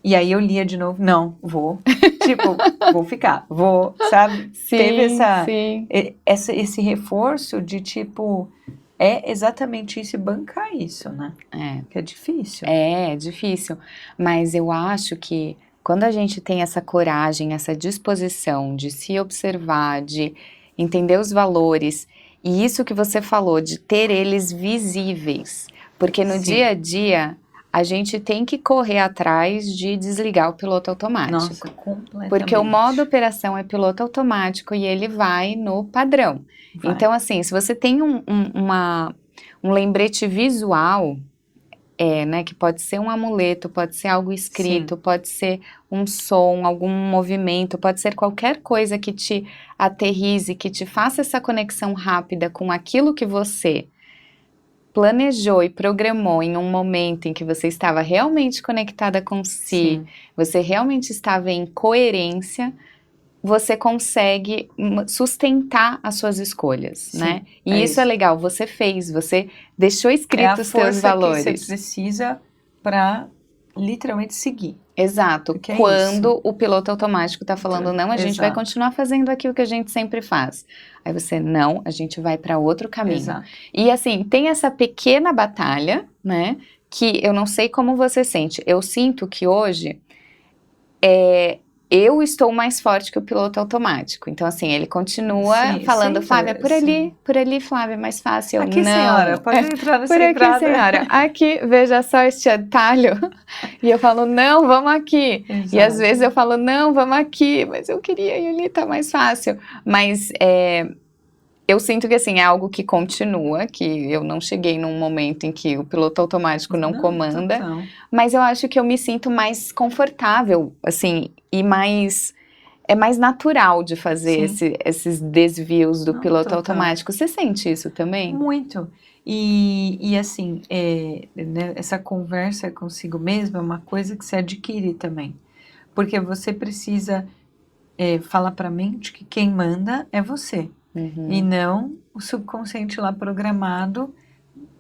E aí eu lia de novo, não, vou. Tipo, vou ficar, vou, sabe? Teve esse reforço de tipo... É exatamente isso e bancar isso, né? Que é difícil. É difícil. Mas eu acho que... Quando a gente tem essa coragem, essa disposição de se observar, de entender os valores, e isso que você falou, de ter eles visíveis, porque no dia a dia a gente tem que correr atrás de desligar o piloto automático. Nossa, completamente. Porque o modo operação é piloto automático e ele vai no padrão. Então, assim, se você tem um lembrete visual... né, que pode ser um amuleto, pode ser algo escrito, pode ser um som, algum movimento, pode ser qualquer coisa que te aterrize, que te faça essa conexão rápida com aquilo que você planejou e programou em um momento em que você estava realmente conectada com si, você realmente estava em coerência, você consegue sustentar as suas escolhas, né? E isso é legal, você deixou escrito os teus valores. Que você precisa para literalmente seguir. Exato, quando o piloto automático está falando não, a gente vai continuar fazendo aquilo que a gente sempre faz. Aí você, não, a gente vai para outro caminho. Exato. E assim, tem essa pequena batalha, né, que eu não sei como você sente. Eu sinto que hoje, eu estou mais forte que o piloto automático. Então, assim, ele continua falando, Flávia, por ali, Flávia, mais fácil. Aqui, não. Senhora, pode entrar nessa por aqui, senhora. Aqui, veja só este atalho. E eu falo, não, vamos aqui. Exato. E às vezes eu falo, não, vamos aqui. Mas eu queria ir ali, tá mais fácil. Mas Eu sinto que, assim, é algo que continua, que eu não cheguei num momento em que o piloto automático não comanda, total. mas eu acho que eu me sinto mais confortável, assim, e é mais natural de fazer Sim. esses desvios do Não, piloto total. automático. Você sente isso também? Muito. E assim, né, essa conversa consigo mesma é uma coisa que se adquire também. Porque você precisa falar para a mente que quem manda é você. E Uhum, não o subconsciente lá programado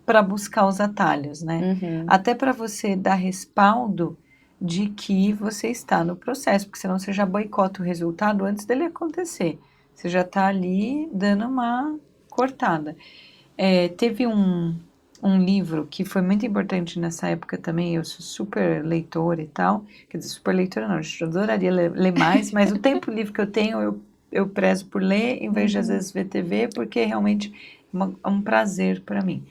para buscar os atalhos, né? uhum, Até para você dar respaldo de que você está no processo, porque senão você já boicota o resultado antes dele acontecer. Você já está ali dando uma cortada. Teve um livro que foi muito importante nessa época também, eu sou super leitora e tal, quer dizer, super leitora não, eu adoraria ler mais, mas o tempo livre que eu tenho, eu prezo por ler, em vez de às vezes ver TV, porque realmente é um prazer para mim.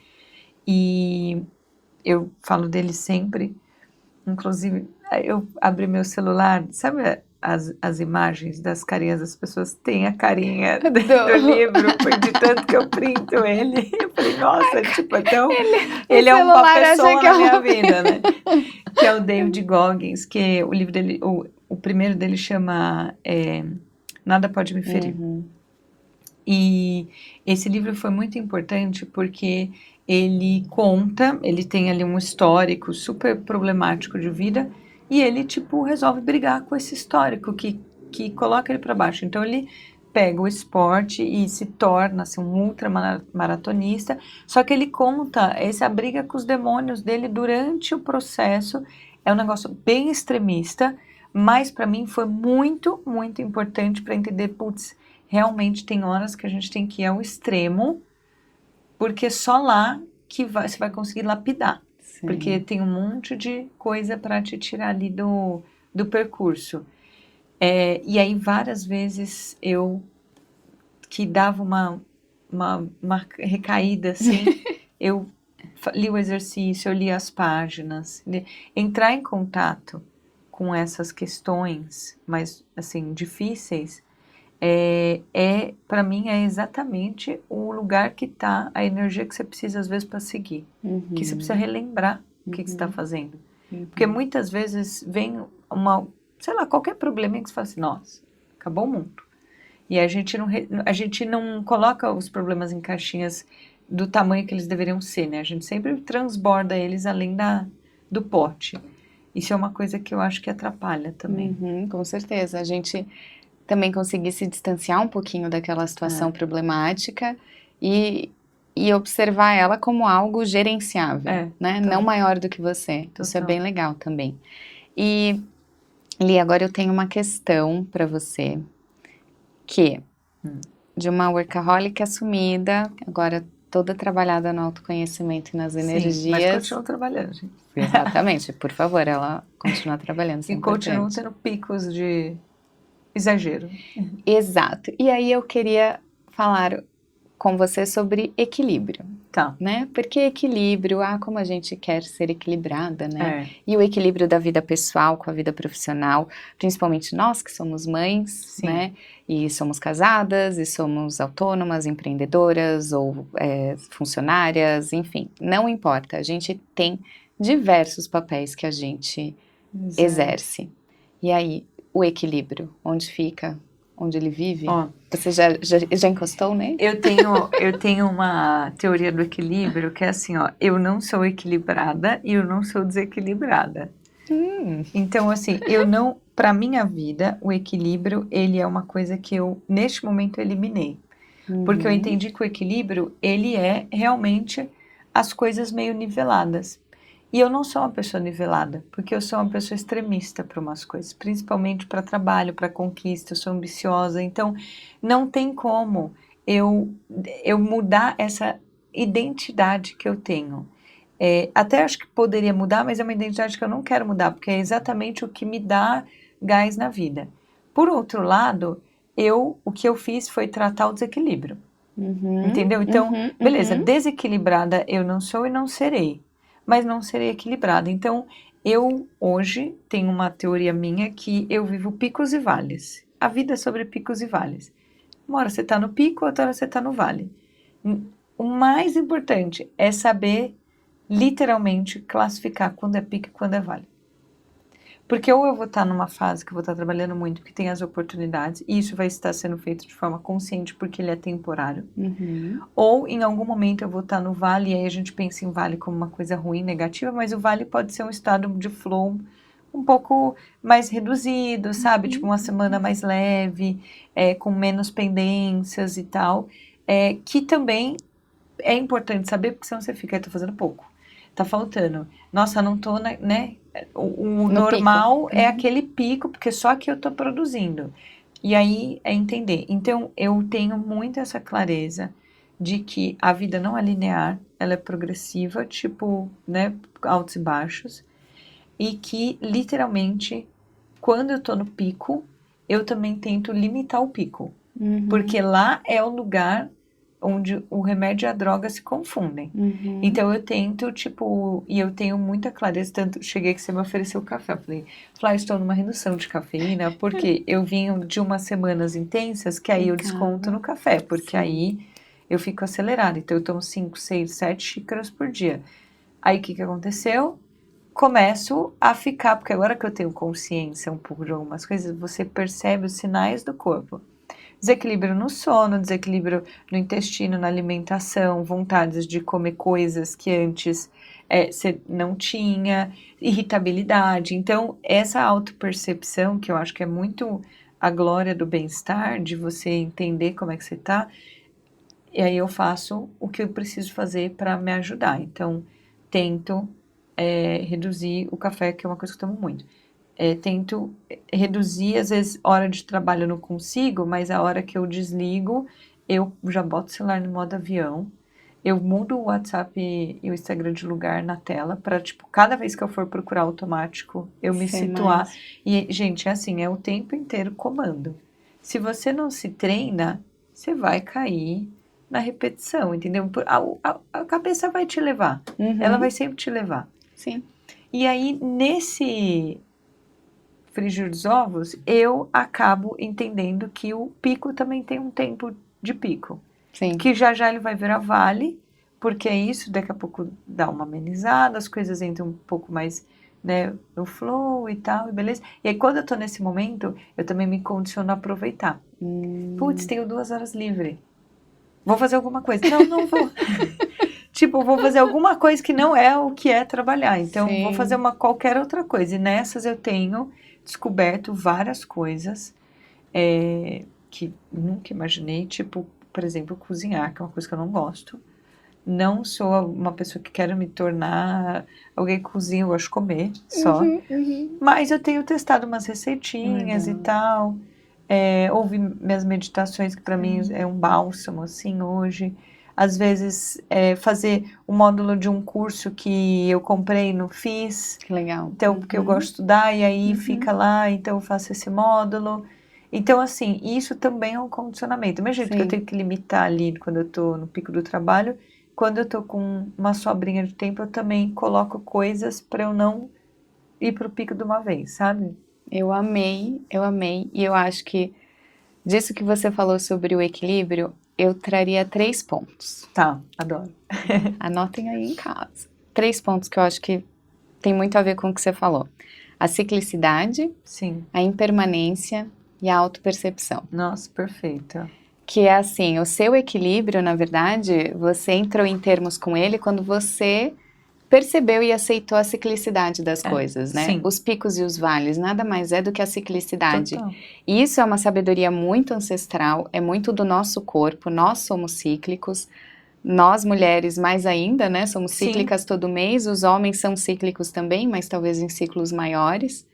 E eu falo dele sempre, inclusive eu abri meu celular, sabe as imagens das carinhas das pessoas? Tem a carinha do livro, foi de tanto que eu printo ele. Eu falei, nossa, tipo, então O ele é uma celular acha pessoa que é na minha uma vida, né? Que é o David Goggins, que o livro dele, o primeiro dele chama Nada Pode Me Ferir. Uhum, E esse livro foi muito importante porque ele conta, ele tem ali um histórico super problemático de vida e ele, tipo, resolve brigar com esse histórico que coloca ele para baixo. Então, ele pega o esporte e se torna assim, um ultramaratonista, só que ele conta essa briga com os demônios dele durante o processo. É um negócio bem extremista, mas para mim foi muito, muito importante para entender, putz, realmente tem horas que a gente tem que ir ao extremo, porque só lá que você vai conseguir lapidar. Porque sim. tem um monte de coisa para te tirar ali do percurso. E aí, várias vezes, eu que dava uma recaída assim, eu li o exercício, eu li as páginas, entrar em contato com essas questões mais assim difíceis para mim é exatamente o lugar que está a energia que você precisa às vezes para seguir, que você precisa relembrar o que você está fazendo, porque muitas vezes vem sei lá, qualquer probleminha que você fala assim, nossa, acabou o mundo, e a gente não coloca os problemas em caixinhas do tamanho que eles deveriam ser, né? A gente sempre transborda eles além do pote. Isso é uma coisa que eu acho que atrapalha também. Uhum, com certeza. A gente também conseguir se distanciar um pouquinho daquela situação problemática e, e observar ela como algo gerenciável, né? Não maior do que você. Isso é Total. bem legal também. E, Li, agora eu tenho uma questão para você, que de uma workaholic assumida, agora toda trabalhada no autoconhecimento e nas Sim, mas energias. continuo trabalhando, gente. Exatamente, por favor, ela continua trabalhando, isso é E continuo importante. tendo picos de exagero. Exato. E aí eu queria falar com você sobre equilíbrio, Tá. né? Porque equilíbrio, como a gente quer ser equilibrada, né? É. E o equilíbrio da vida pessoal com a vida profissional, principalmente nós que somos mães, Sim. né? E somos casadas, e somos autônomas, empreendedoras ou funcionárias, enfim, não importa. A gente tem diversos papéis que a gente exerce. E aí, o equilíbrio, onde fica? Onde ele vive? Ó, Você já encostou nele? eu tenho uma teoria do equilíbrio que é assim, ó, eu não sou equilibrada e eu não sou desequilibrada. Então, assim, eu não, para minha vida, o equilíbrio, ele é uma coisa que eu, neste momento, eliminei. Porque eu entendi que o equilíbrio, ele é realmente as coisas meio niveladas. E eu não sou uma pessoa nivelada, porque eu sou uma pessoa extremista para umas coisas, principalmente para trabalho, para conquista, eu sou ambiciosa, então não tem como eu mudar essa identidade que eu tenho. Até acho que poderia mudar, mas é uma identidade que eu não quero mudar, porque é exatamente o que me dá gás na vida. Por outro lado, o que eu fiz foi tratar o desequilíbrio. Entendeu? Então, beleza, desequilibrada eu não sou e não serei, mas não serei equilibrada. Então, eu hoje tenho uma teoria minha que eu vivo picos e vales. A vida é sobre picos e vales. Uma hora você está no pico, outra hora você está no vale. O mais importante é saber, literalmente, classificar quando é pico e quando é vale. Porque ou eu vou estar numa fase que eu vou estar trabalhando muito, porque tem as oportunidades, e isso vai estar sendo feito de forma consciente, porque ele é temporário. Ou em algum momento eu vou estar no vale, e aí a gente pensa em vale como uma coisa ruim, negativa, mas o vale pode ser um estado de flow um pouco mais reduzido, sabe? Tipo uma semana mais leve, com menos pendências e tal. Que também é importante saber, porque senão você fica, tô fazendo pouco. Tá faltando. Nossa, não tô, né? O normal é aquele pico, porque só que eu tô produzindo. E aí é entender. Então, eu tenho muito essa clareza de que a vida não é linear, ela é progressiva, tipo, né, altos e baixos. E que, literalmente, quando eu tô no pico, eu também tento limitar o pico. Porque lá é o lugar onde o remédio e a droga se confundem. Então eu tento, tipo, e eu tenho muita clareza, tanto cheguei que você me ofereceu café, eu falei, estou numa redução de cafeína, porque eu vim de umas semanas intensas, que aí eu desconto no café, porque aí eu fico acelerada, então eu tomo 5, 6, 7 xícaras por dia. Aí o que aconteceu? Começo a ficar, porque agora que eu tenho consciência um pouco de algumas coisas, você percebe os sinais do corpo. Desequilíbrio no sono, desequilíbrio no intestino, na alimentação, vontades de comer coisas que antes você não tinha, irritabilidade. Então, essa autopercepção, que eu acho que é muito a glória do bem-estar, de você entender como é que você tá, e aí eu faço o que eu preciso fazer para me ajudar. Então, tento reduzir o café, que é uma coisa que eu tomo muito. Tento reduzir, às vezes, hora de trabalho eu não consigo, mas a hora que eu desligo, eu já boto o celular no modo avião, eu mudo o WhatsApp e o Instagram de lugar na tela, para, tipo, cada vez que eu for procurar automático, eu me situar. E, gente, é assim, é o tempo inteiro comando. Se você não se treina, você vai cair na repetição, entendeu? A cabeça vai te levar, ela vai sempre te levar. Sim. E aí, nesse frigir dos ovos, eu acabo entendendo que o pico também tem um tempo de pico. Sim. Que já ele vai virar vale, porque é isso, daqui a pouco dá uma amenizada, as coisas entram um pouco mais, né, no flow e tal, e beleza. E aí, quando eu tô nesse momento, eu também me condiciono a aproveitar. Putz, tenho 2 horas livre. Vou fazer alguma coisa. Não vou. Tipo, vou fazer alguma coisa que não é o que é trabalhar. Então, vou fazer qualquer outra coisa. E nessas eu tenho descoberto várias coisas que nunca imaginei. Tipo, por exemplo, cozinhar, que é uma coisa que eu não gosto. Não sou uma pessoa que quero me tornar alguém que cozinha, eu gosto de comer só. Mas eu tenho testado umas receitinhas e tal. Ouvi minhas meditações, que para mim é um bálsamo, assim, hoje. Às vezes, fazer o módulo de um curso que eu comprei, não fiz. Que legal. Então, porque eu gosto de estudar, e aí fica lá, então eu faço esse módulo. Então, assim, isso também é um condicionamento. Do mesmo jeito que eu tenho que limitar ali, quando eu tô no pico do trabalho, quando eu tô com uma sobrinha de tempo, eu também coloco coisas para eu não ir pro pico de uma vez, sabe? Eu amei, e eu acho que disso que você falou sobre o equilíbrio, eu traria 3 pontos. Tá, adoro. Anotem aí em casa. 3 pontos que eu acho que tem muito a ver com o que você falou. A ciclicidade, Sim. a impermanência e a autopercepção. Nossa, perfeito. Que é assim, o seu equilíbrio, na verdade, você entrou em termos com ele quando você percebeu e aceitou a ciclicidade das coisas, né? Sim. Os picos e os vales, nada mais é do que a ciclicidade. Total. E isso é uma sabedoria muito ancestral, é muito do nosso corpo, nós somos cíclicos, nós mulheres mais ainda, né? Somos cíclicas todo mês, os homens são cíclicos também, mas talvez em ciclos maiores.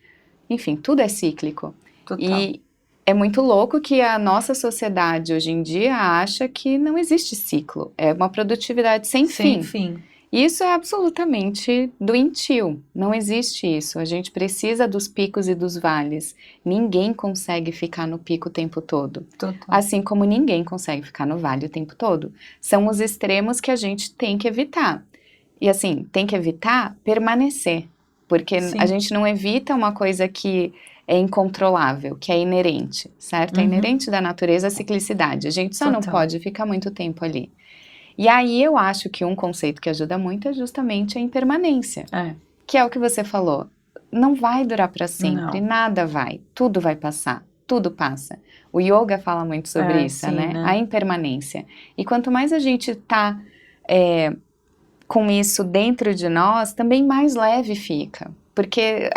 Enfim, tudo é cíclico. Total. E é muito louco que a nossa sociedade hoje em dia acha que não existe ciclo, é uma produtividade sem fim. Isso é absolutamente doentio, não existe isso, a gente precisa dos picos e dos vales, ninguém consegue ficar no pico o tempo todo, assim como ninguém consegue ficar no vale o tempo todo, são os extremos que a gente tem que evitar, e assim, tem que evitar permanecer, porque a gente não evita uma coisa que é incontrolável, que é inerente, certo? É inerente da natureza a ciclicidade. A gente só não pode ficar muito tempo ali. E aí eu acho que um conceito que ajuda muito é justamente a impermanência. Que é o que você falou. Não vai durar para sempre, nada vai. Tudo vai passar, tudo passa. O yoga fala muito sobre isso, sim, né? A impermanência. E quanto mais a gente tá com isso dentro de nós, também mais leve fica. Porque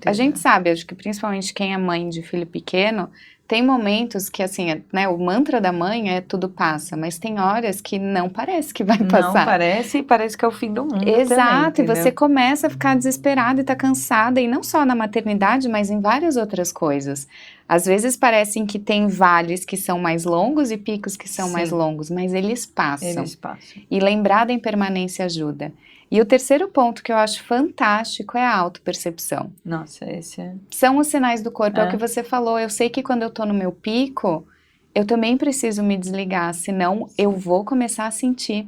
a gente sabe, acho que principalmente quem é mãe de filho pequeno, tem momentos que, assim, né, o mantra da mãe é tudo passa, mas tem horas que não parece que vai passar. Não parece, e parece que é o fim do mundo. Exato, também, e você começa a ficar desesperada e tá cansada, e não só na maternidade, mas em várias outras coisas. Às vezes parecem que tem vales que são mais longos e picos que são mais longos, mas eles passam. E lembrar da impermanência ajuda. E o terceiro ponto que eu acho fantástico é a autopercepção. Nossa, esse é... São os sinais do corpo, é o que você falou. Eu sei que quando eu tô no meu pico, eu também preciso me desligar, senão eu vou começar a sentir.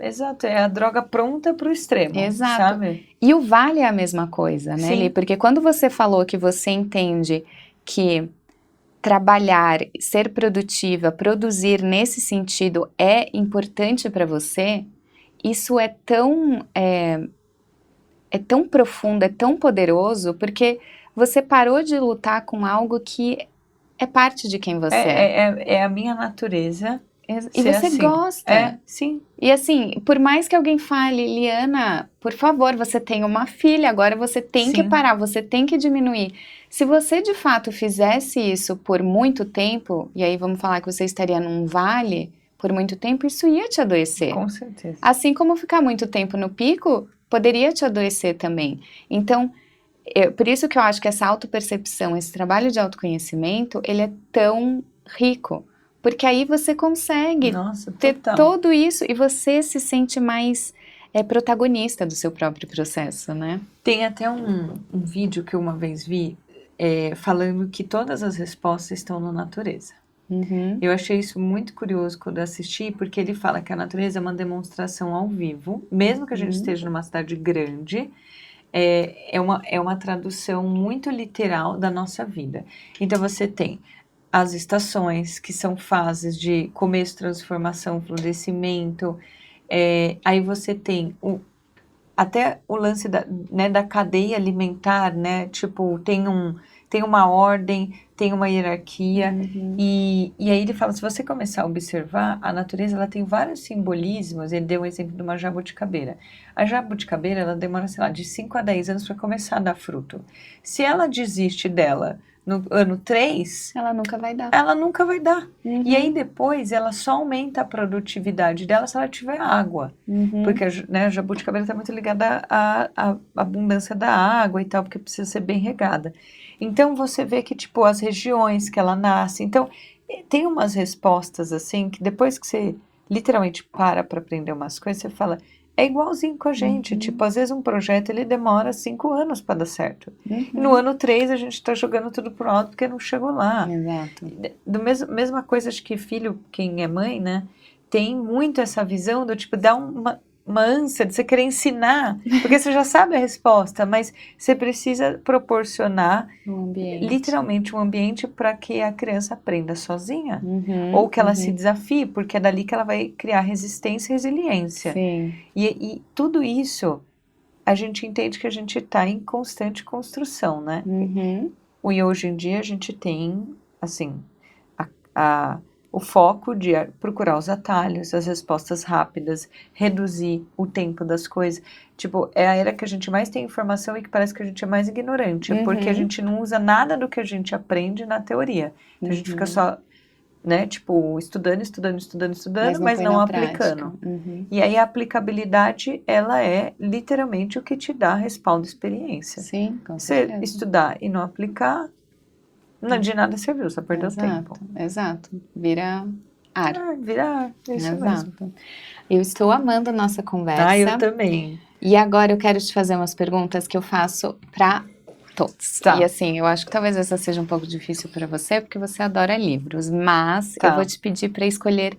Exato, é a droga pronta pro extremo, sabe? E o vale é a mesma coisa, né, Li? Porque quando você falou que você entende que trabalhar, ser produtiva, produzir nesse sentido é importante para você, isso é tão profundo, é tão poderoso, porque você parou de lutar com algo que é parte de quem você é. É a minha natureza. E você gosta. Sim. E assim, por mais que alguém fale, Liana, por favor, você tem uma filha, agora você tem que parar, você tem que diminuir. Se você de fato fizesse isso por muito tempo, e aí vamos falar que você estaria num vale por muito tempo, isso ia te adoecer. Com certeza. Assim como ficar muito tempo no pico, poderia te adoecer também. Então, por isso que eu acho que essa autopercepção, esse trabalho de autoconhecimento, ele é tão rico. Porque aí você consegue ter tudo isso e você se sente mais protagonista do seu próprio processo, né? Tem até um vídeo que eu uma vez vi falando que todas as respostas estão na natureza. Eu achei isso muito curioso quando assisti, porque ele fala que a natureza é uma demonstração ao vivo, mesmo que a gente esteja numa cidade grande, é uma tradução muito literal da nossa vida. Então você tem as estações, que são fases de começo, transformação, florescimento, aí você tem até o lance da cadeia alimentar, né? Tipo, tem uma ordem, tem uma hierarquia, e aí ele fala, se você começar a observar, a natureza ela tem vários simbolismos. Ele deu um exemplo de uma jabuticabeira. A jabuticabeira, ela demora, sei lá, de 5 a 10 anos para começar a dar fruto. Se ela desiste dela no ano 3... ela nunca vai dar. Ela nunca vai dar. E aí depois ela só aumenta a produtividade dela se ela tiver água. Porque a jabuticabeira está muito ligada à abundância da água e tal, porque precisa ser bem regada. Então você vê que tipo as regiões que ela nasce. Então tem umas respostas assim que depois que você literalmente para aprender umas coisas, você fala, é igualzinho com a gente. Tipo, às vezes um projeto ele demora 5 anos para dar certo. E no ano 3 a gente está jogando tudo pro alto porque não chegou lá. Exato. Mesma coisa, acho que filho, quem é mãe, né, tem muito essa visão do tipo, dá uma ânsia de você querer ensinar, porque você já sabe a resposta, mas você precisa proporcionar literalmente um ambiente para que a criança aprenda sozinha, ou que ela se desafie, porque é dali que ela vai criar resistência e resiliência. E tudo isso, a gente entende que a gente está em constante construção, né? E hoje em dia a gente tem, assim, o foco de procurar os atalhos, as respostas rápidas, reduzir o tempo das coisas. Tipo, é a era que a gente mais tem informação e que parece que a gente é mais ignorante, porque a gente não usa nada do que a gente aprende na teoria. Então a gente fica só, né, tipo, estudando, mas não aplicando. E aí a aplicabilidade, ela é literalmente o que te dá respaldo e experiência. Sim, com certeza. Você estudar e não aplicar, de nada serviu, só perdeu tempo. Exato, vira ar. Vira ar, é isso mesmo. Eu estou amando a nossa conversa. Eu também. E agora eu quero te fazer umas perguntas que eu faço para todos. E assim, eu acho que talvez essa seja um pouco difícil para você, porque você adora livros, mas eu vou te pedir para escolher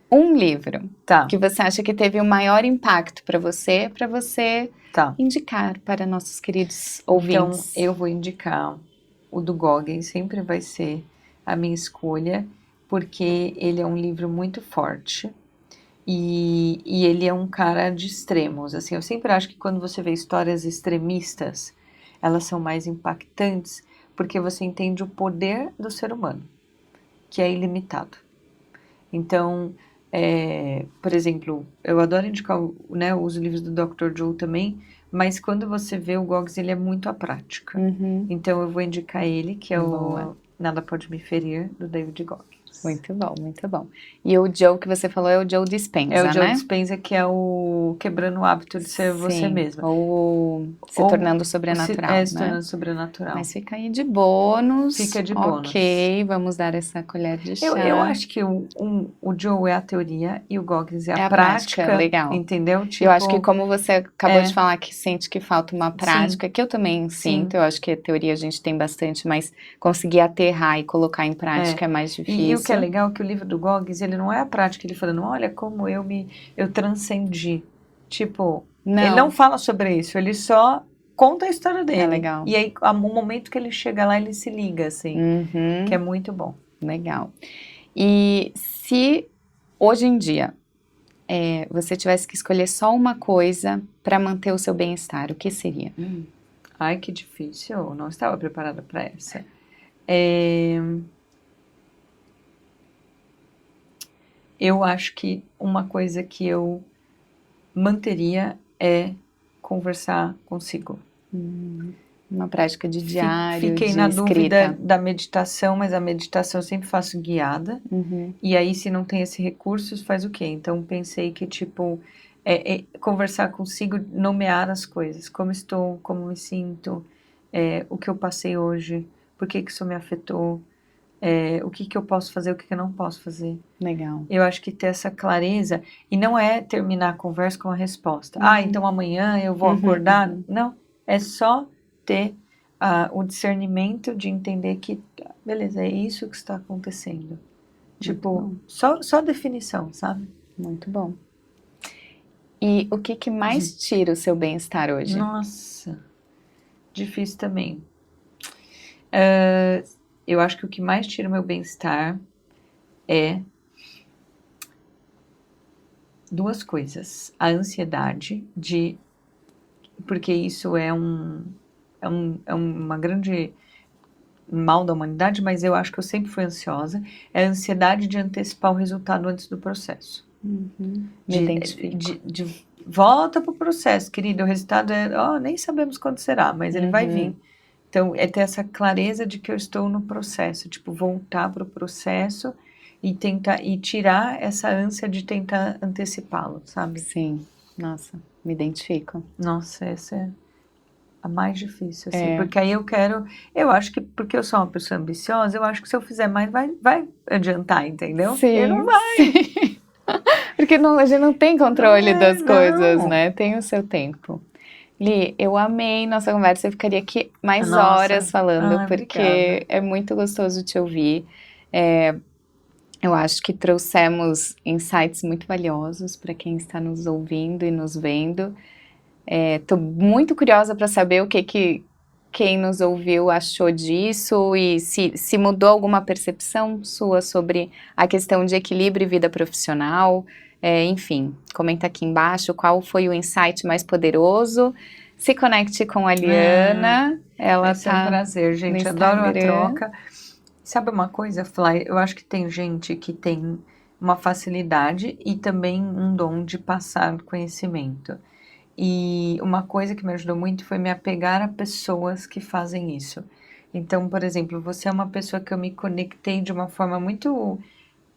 um livro que você acha que teve o maior impacto para você indicar para nossos queridos ouvintes. Então, eu vou indicar o do Goggins sempre vai ser a minha escolha, porque ele é um livro muito forte e ele é um cara de extremos. Assim, eu sempre acho que quando você vê histórias extremistas, elas são mais impactantes, porque você entende o poder do ser humano, que é ilimitado. Então, por exemplo, eu adoro indicar, né, os livros do Dr. Joe também, mas quando você vê o Goggins, ele é muito à prática. Então, eu vou indicar ele, que é o Nada Pode Me Ferir, do David Goggins. Muito bom, muito bom. E o Joe que você falou é o Joe Dispenza, É o Joe né? Dispenza, que é o Quebrando o Hábito de Ser Você Mesma. Ou Se Tornando Sobrenatural, Se né? Tornando Sobrenatural. Mas fica aí de bônus. Fica de bônus. Ok, vamos dar essa colher de chá. Eu acho que o Joe é a teoria e o Goggins é a prática. Legal. Entendeu? Tipo, eu acho que como você acabou de falar que sente que falta uma prática, Sim. que eu também sinto, eu acho que a teoria a gente tem bastante, mas conseguir aterrar e colocar em prática é mais difícil. E o que é legal é que o livro do Goggins, ele não é a prática, ele falando, olha como eu transcendi. Tipo, ele não fala sobre isso, ele só conta a história dele. É legal. E aí, o momento que ele chega lá, ele se liga, assim, que é muito bom. Legal. E se hoje em dia você tivesse que escolher só uma coisa para manter o seu bem-estar, o que seria? Ai, que difícil, eu não estava preparada para essa. Eu acho que uma coisa que eu manteria é conversar consigo. Uma prática de diário, Fiquei de na escrita. dúvida da meditação, mas a meditação eu sempre faço guiada. E aí, se não tem esse recurso, faz o quê? Então, pensei que, tipo, conversar consigo, nomear as coisas. Como estou, como me sinto, o que eu passei hoje, por que isso me afetou, o que eu posso fazer, o que eu não posso fazer. Legal. Eu acho que ter essa clareza, e não é terminar a conversa com a resposta. Então amanhã eu vou acordar. Não, é só ter o discernimento de entender que, beleza, é isso que está acontecendo. Tipo, só definição, sabe? Muito bom. E o que mais tira o seu bem-estar hoje? Nossa, difícil também. Eu acho que o que mais tira o meu bem-estar é duas coisas. A ansiedade porque isso é uma grande mal da humanidade, mas eu acho que eu sempre fui ansiosa. É a ansiedade de antecipar o resultado antes do processo. Me identifico. De volta pro processo, querido. O resultado nem sabemos quando será, mas ele vai vir. Então, é ter essa clareza de que eu estou no processo. Tipo, voltar pro processo e tentar, e tirar essa ânsia de tentar antecipá-lo, sabe? Sim, nossa, me identifico. Nossa, essa é a mais difícil, assim, porque aí eu acho que, porque eu sou uma pessoa ambiciosa, eu acho que se eu fizer mais, vai adiantar, entendeu? Sim, e não vai. Sim. Porque a gente não tem controle das coisas, né? Tem o seu tempo. Li, eu amei nossa conversa, eu ficaria aqui mais horas falando, porque obrigada. é muito gostoso te ouvir. Eu acho que trouxemos insights muito valiosos para quem está nos ouvindo e nos vendo. Tô muito curiosa para saber o que quem nos ouviu achou disso e se mudou alguma percepção sua sobre a questão de equilíbrio e vida profissional. Enfim, comenta aqui embaixo qual foi o insight mais poderoso. Se conecte com a Liana. Ela tá um prazer, gente. Adoro a troca. Sabe uma coisa, Fly? Eu acho que tem gente que tem uma facilidade e também um dom de passar conhecimento. E uma coisa que me ajudou muito foi me apegar a pessoas que fazem isso. Então, por exemplo, você é uma pessoa que eu me conectei de uma forma muito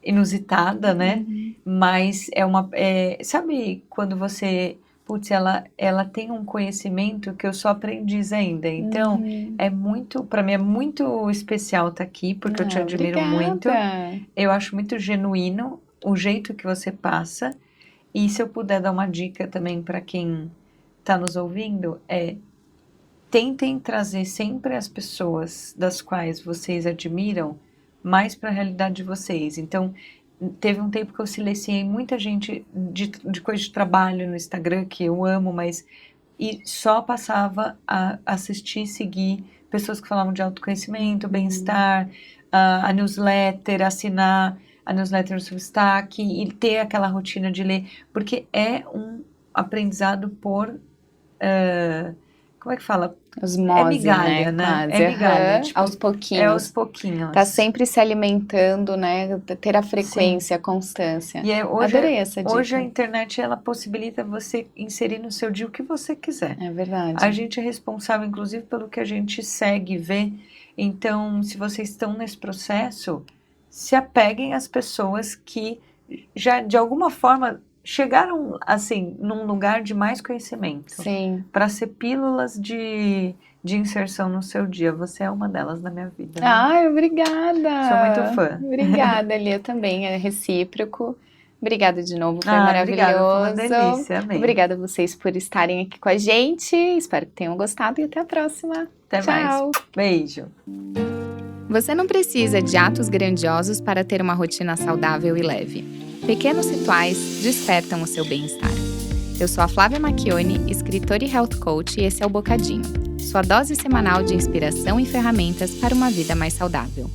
inusitada, né? Mas sabe quando você... Putz, ela tem um conhecimento que eu sou aprendiz ainda. Então, para mim é muito especial estar aqui, porque eu te admiro muito. Eu acho muito genuíno o jeito que você passa. E se eu puder dar uma dica também para quem está nos ouvindo, tentem trazer sempre as pessoas das quais vocês admiram mais para a realidade de vocês. Então, teve um tempo que eu silenciei muita gente de coisa de trabalho no Instagram, que eu amo, mas e só passava a assistir, seguir pessoas que falavam de autoconhecimento, bem-estar, a newsletter, assinar a newsletter no Substack e ter aquela rotina de ler, porque é um aprendizado por, como é que fala? Osmose, migalha, né? Quase. É migalha, Tipo, aos pouquinhos. É aos pouquinhos. Tá sempre se alimentando, né? Ter a frequência, a constância. E hoje, Adorei essa dica. Hoje a internet, ela possibilita você inserir no seu dia o que você quiser. É verdade. A gente é responsável, inclusive, pelo que a gente segue, vê. Então, se vocês estão nesse processo, se apeguem às pessoas que já, de alguma forma, chegaram, assim, num lugar de mais conhecimento. Sim. Para ser pílulas de inserção no seu dia. Você é uma delas na minha vida. Né? Ai, obrigada! Sou muito fã. Obrigada, Lia, também. É recíproco. Obrigada de novo, foi maravilhoso. Obrigada, foi uma delícia, amei. Obrigada a vocês por estarem aqui com a gente. Espero que tenham gostado e até a próxima. Até Tchau. mais. Beijo. Você não precisa de atos grandiosos para ter uma rotina saudável e leve. Pequenos rituais despertam o seu bem-estar. Eu sou a Flávia Macchione, escritora e health coach, e esse é o Bocadinho, sua dose semanal de inspiração e ferramentas para uma vida mais saudável.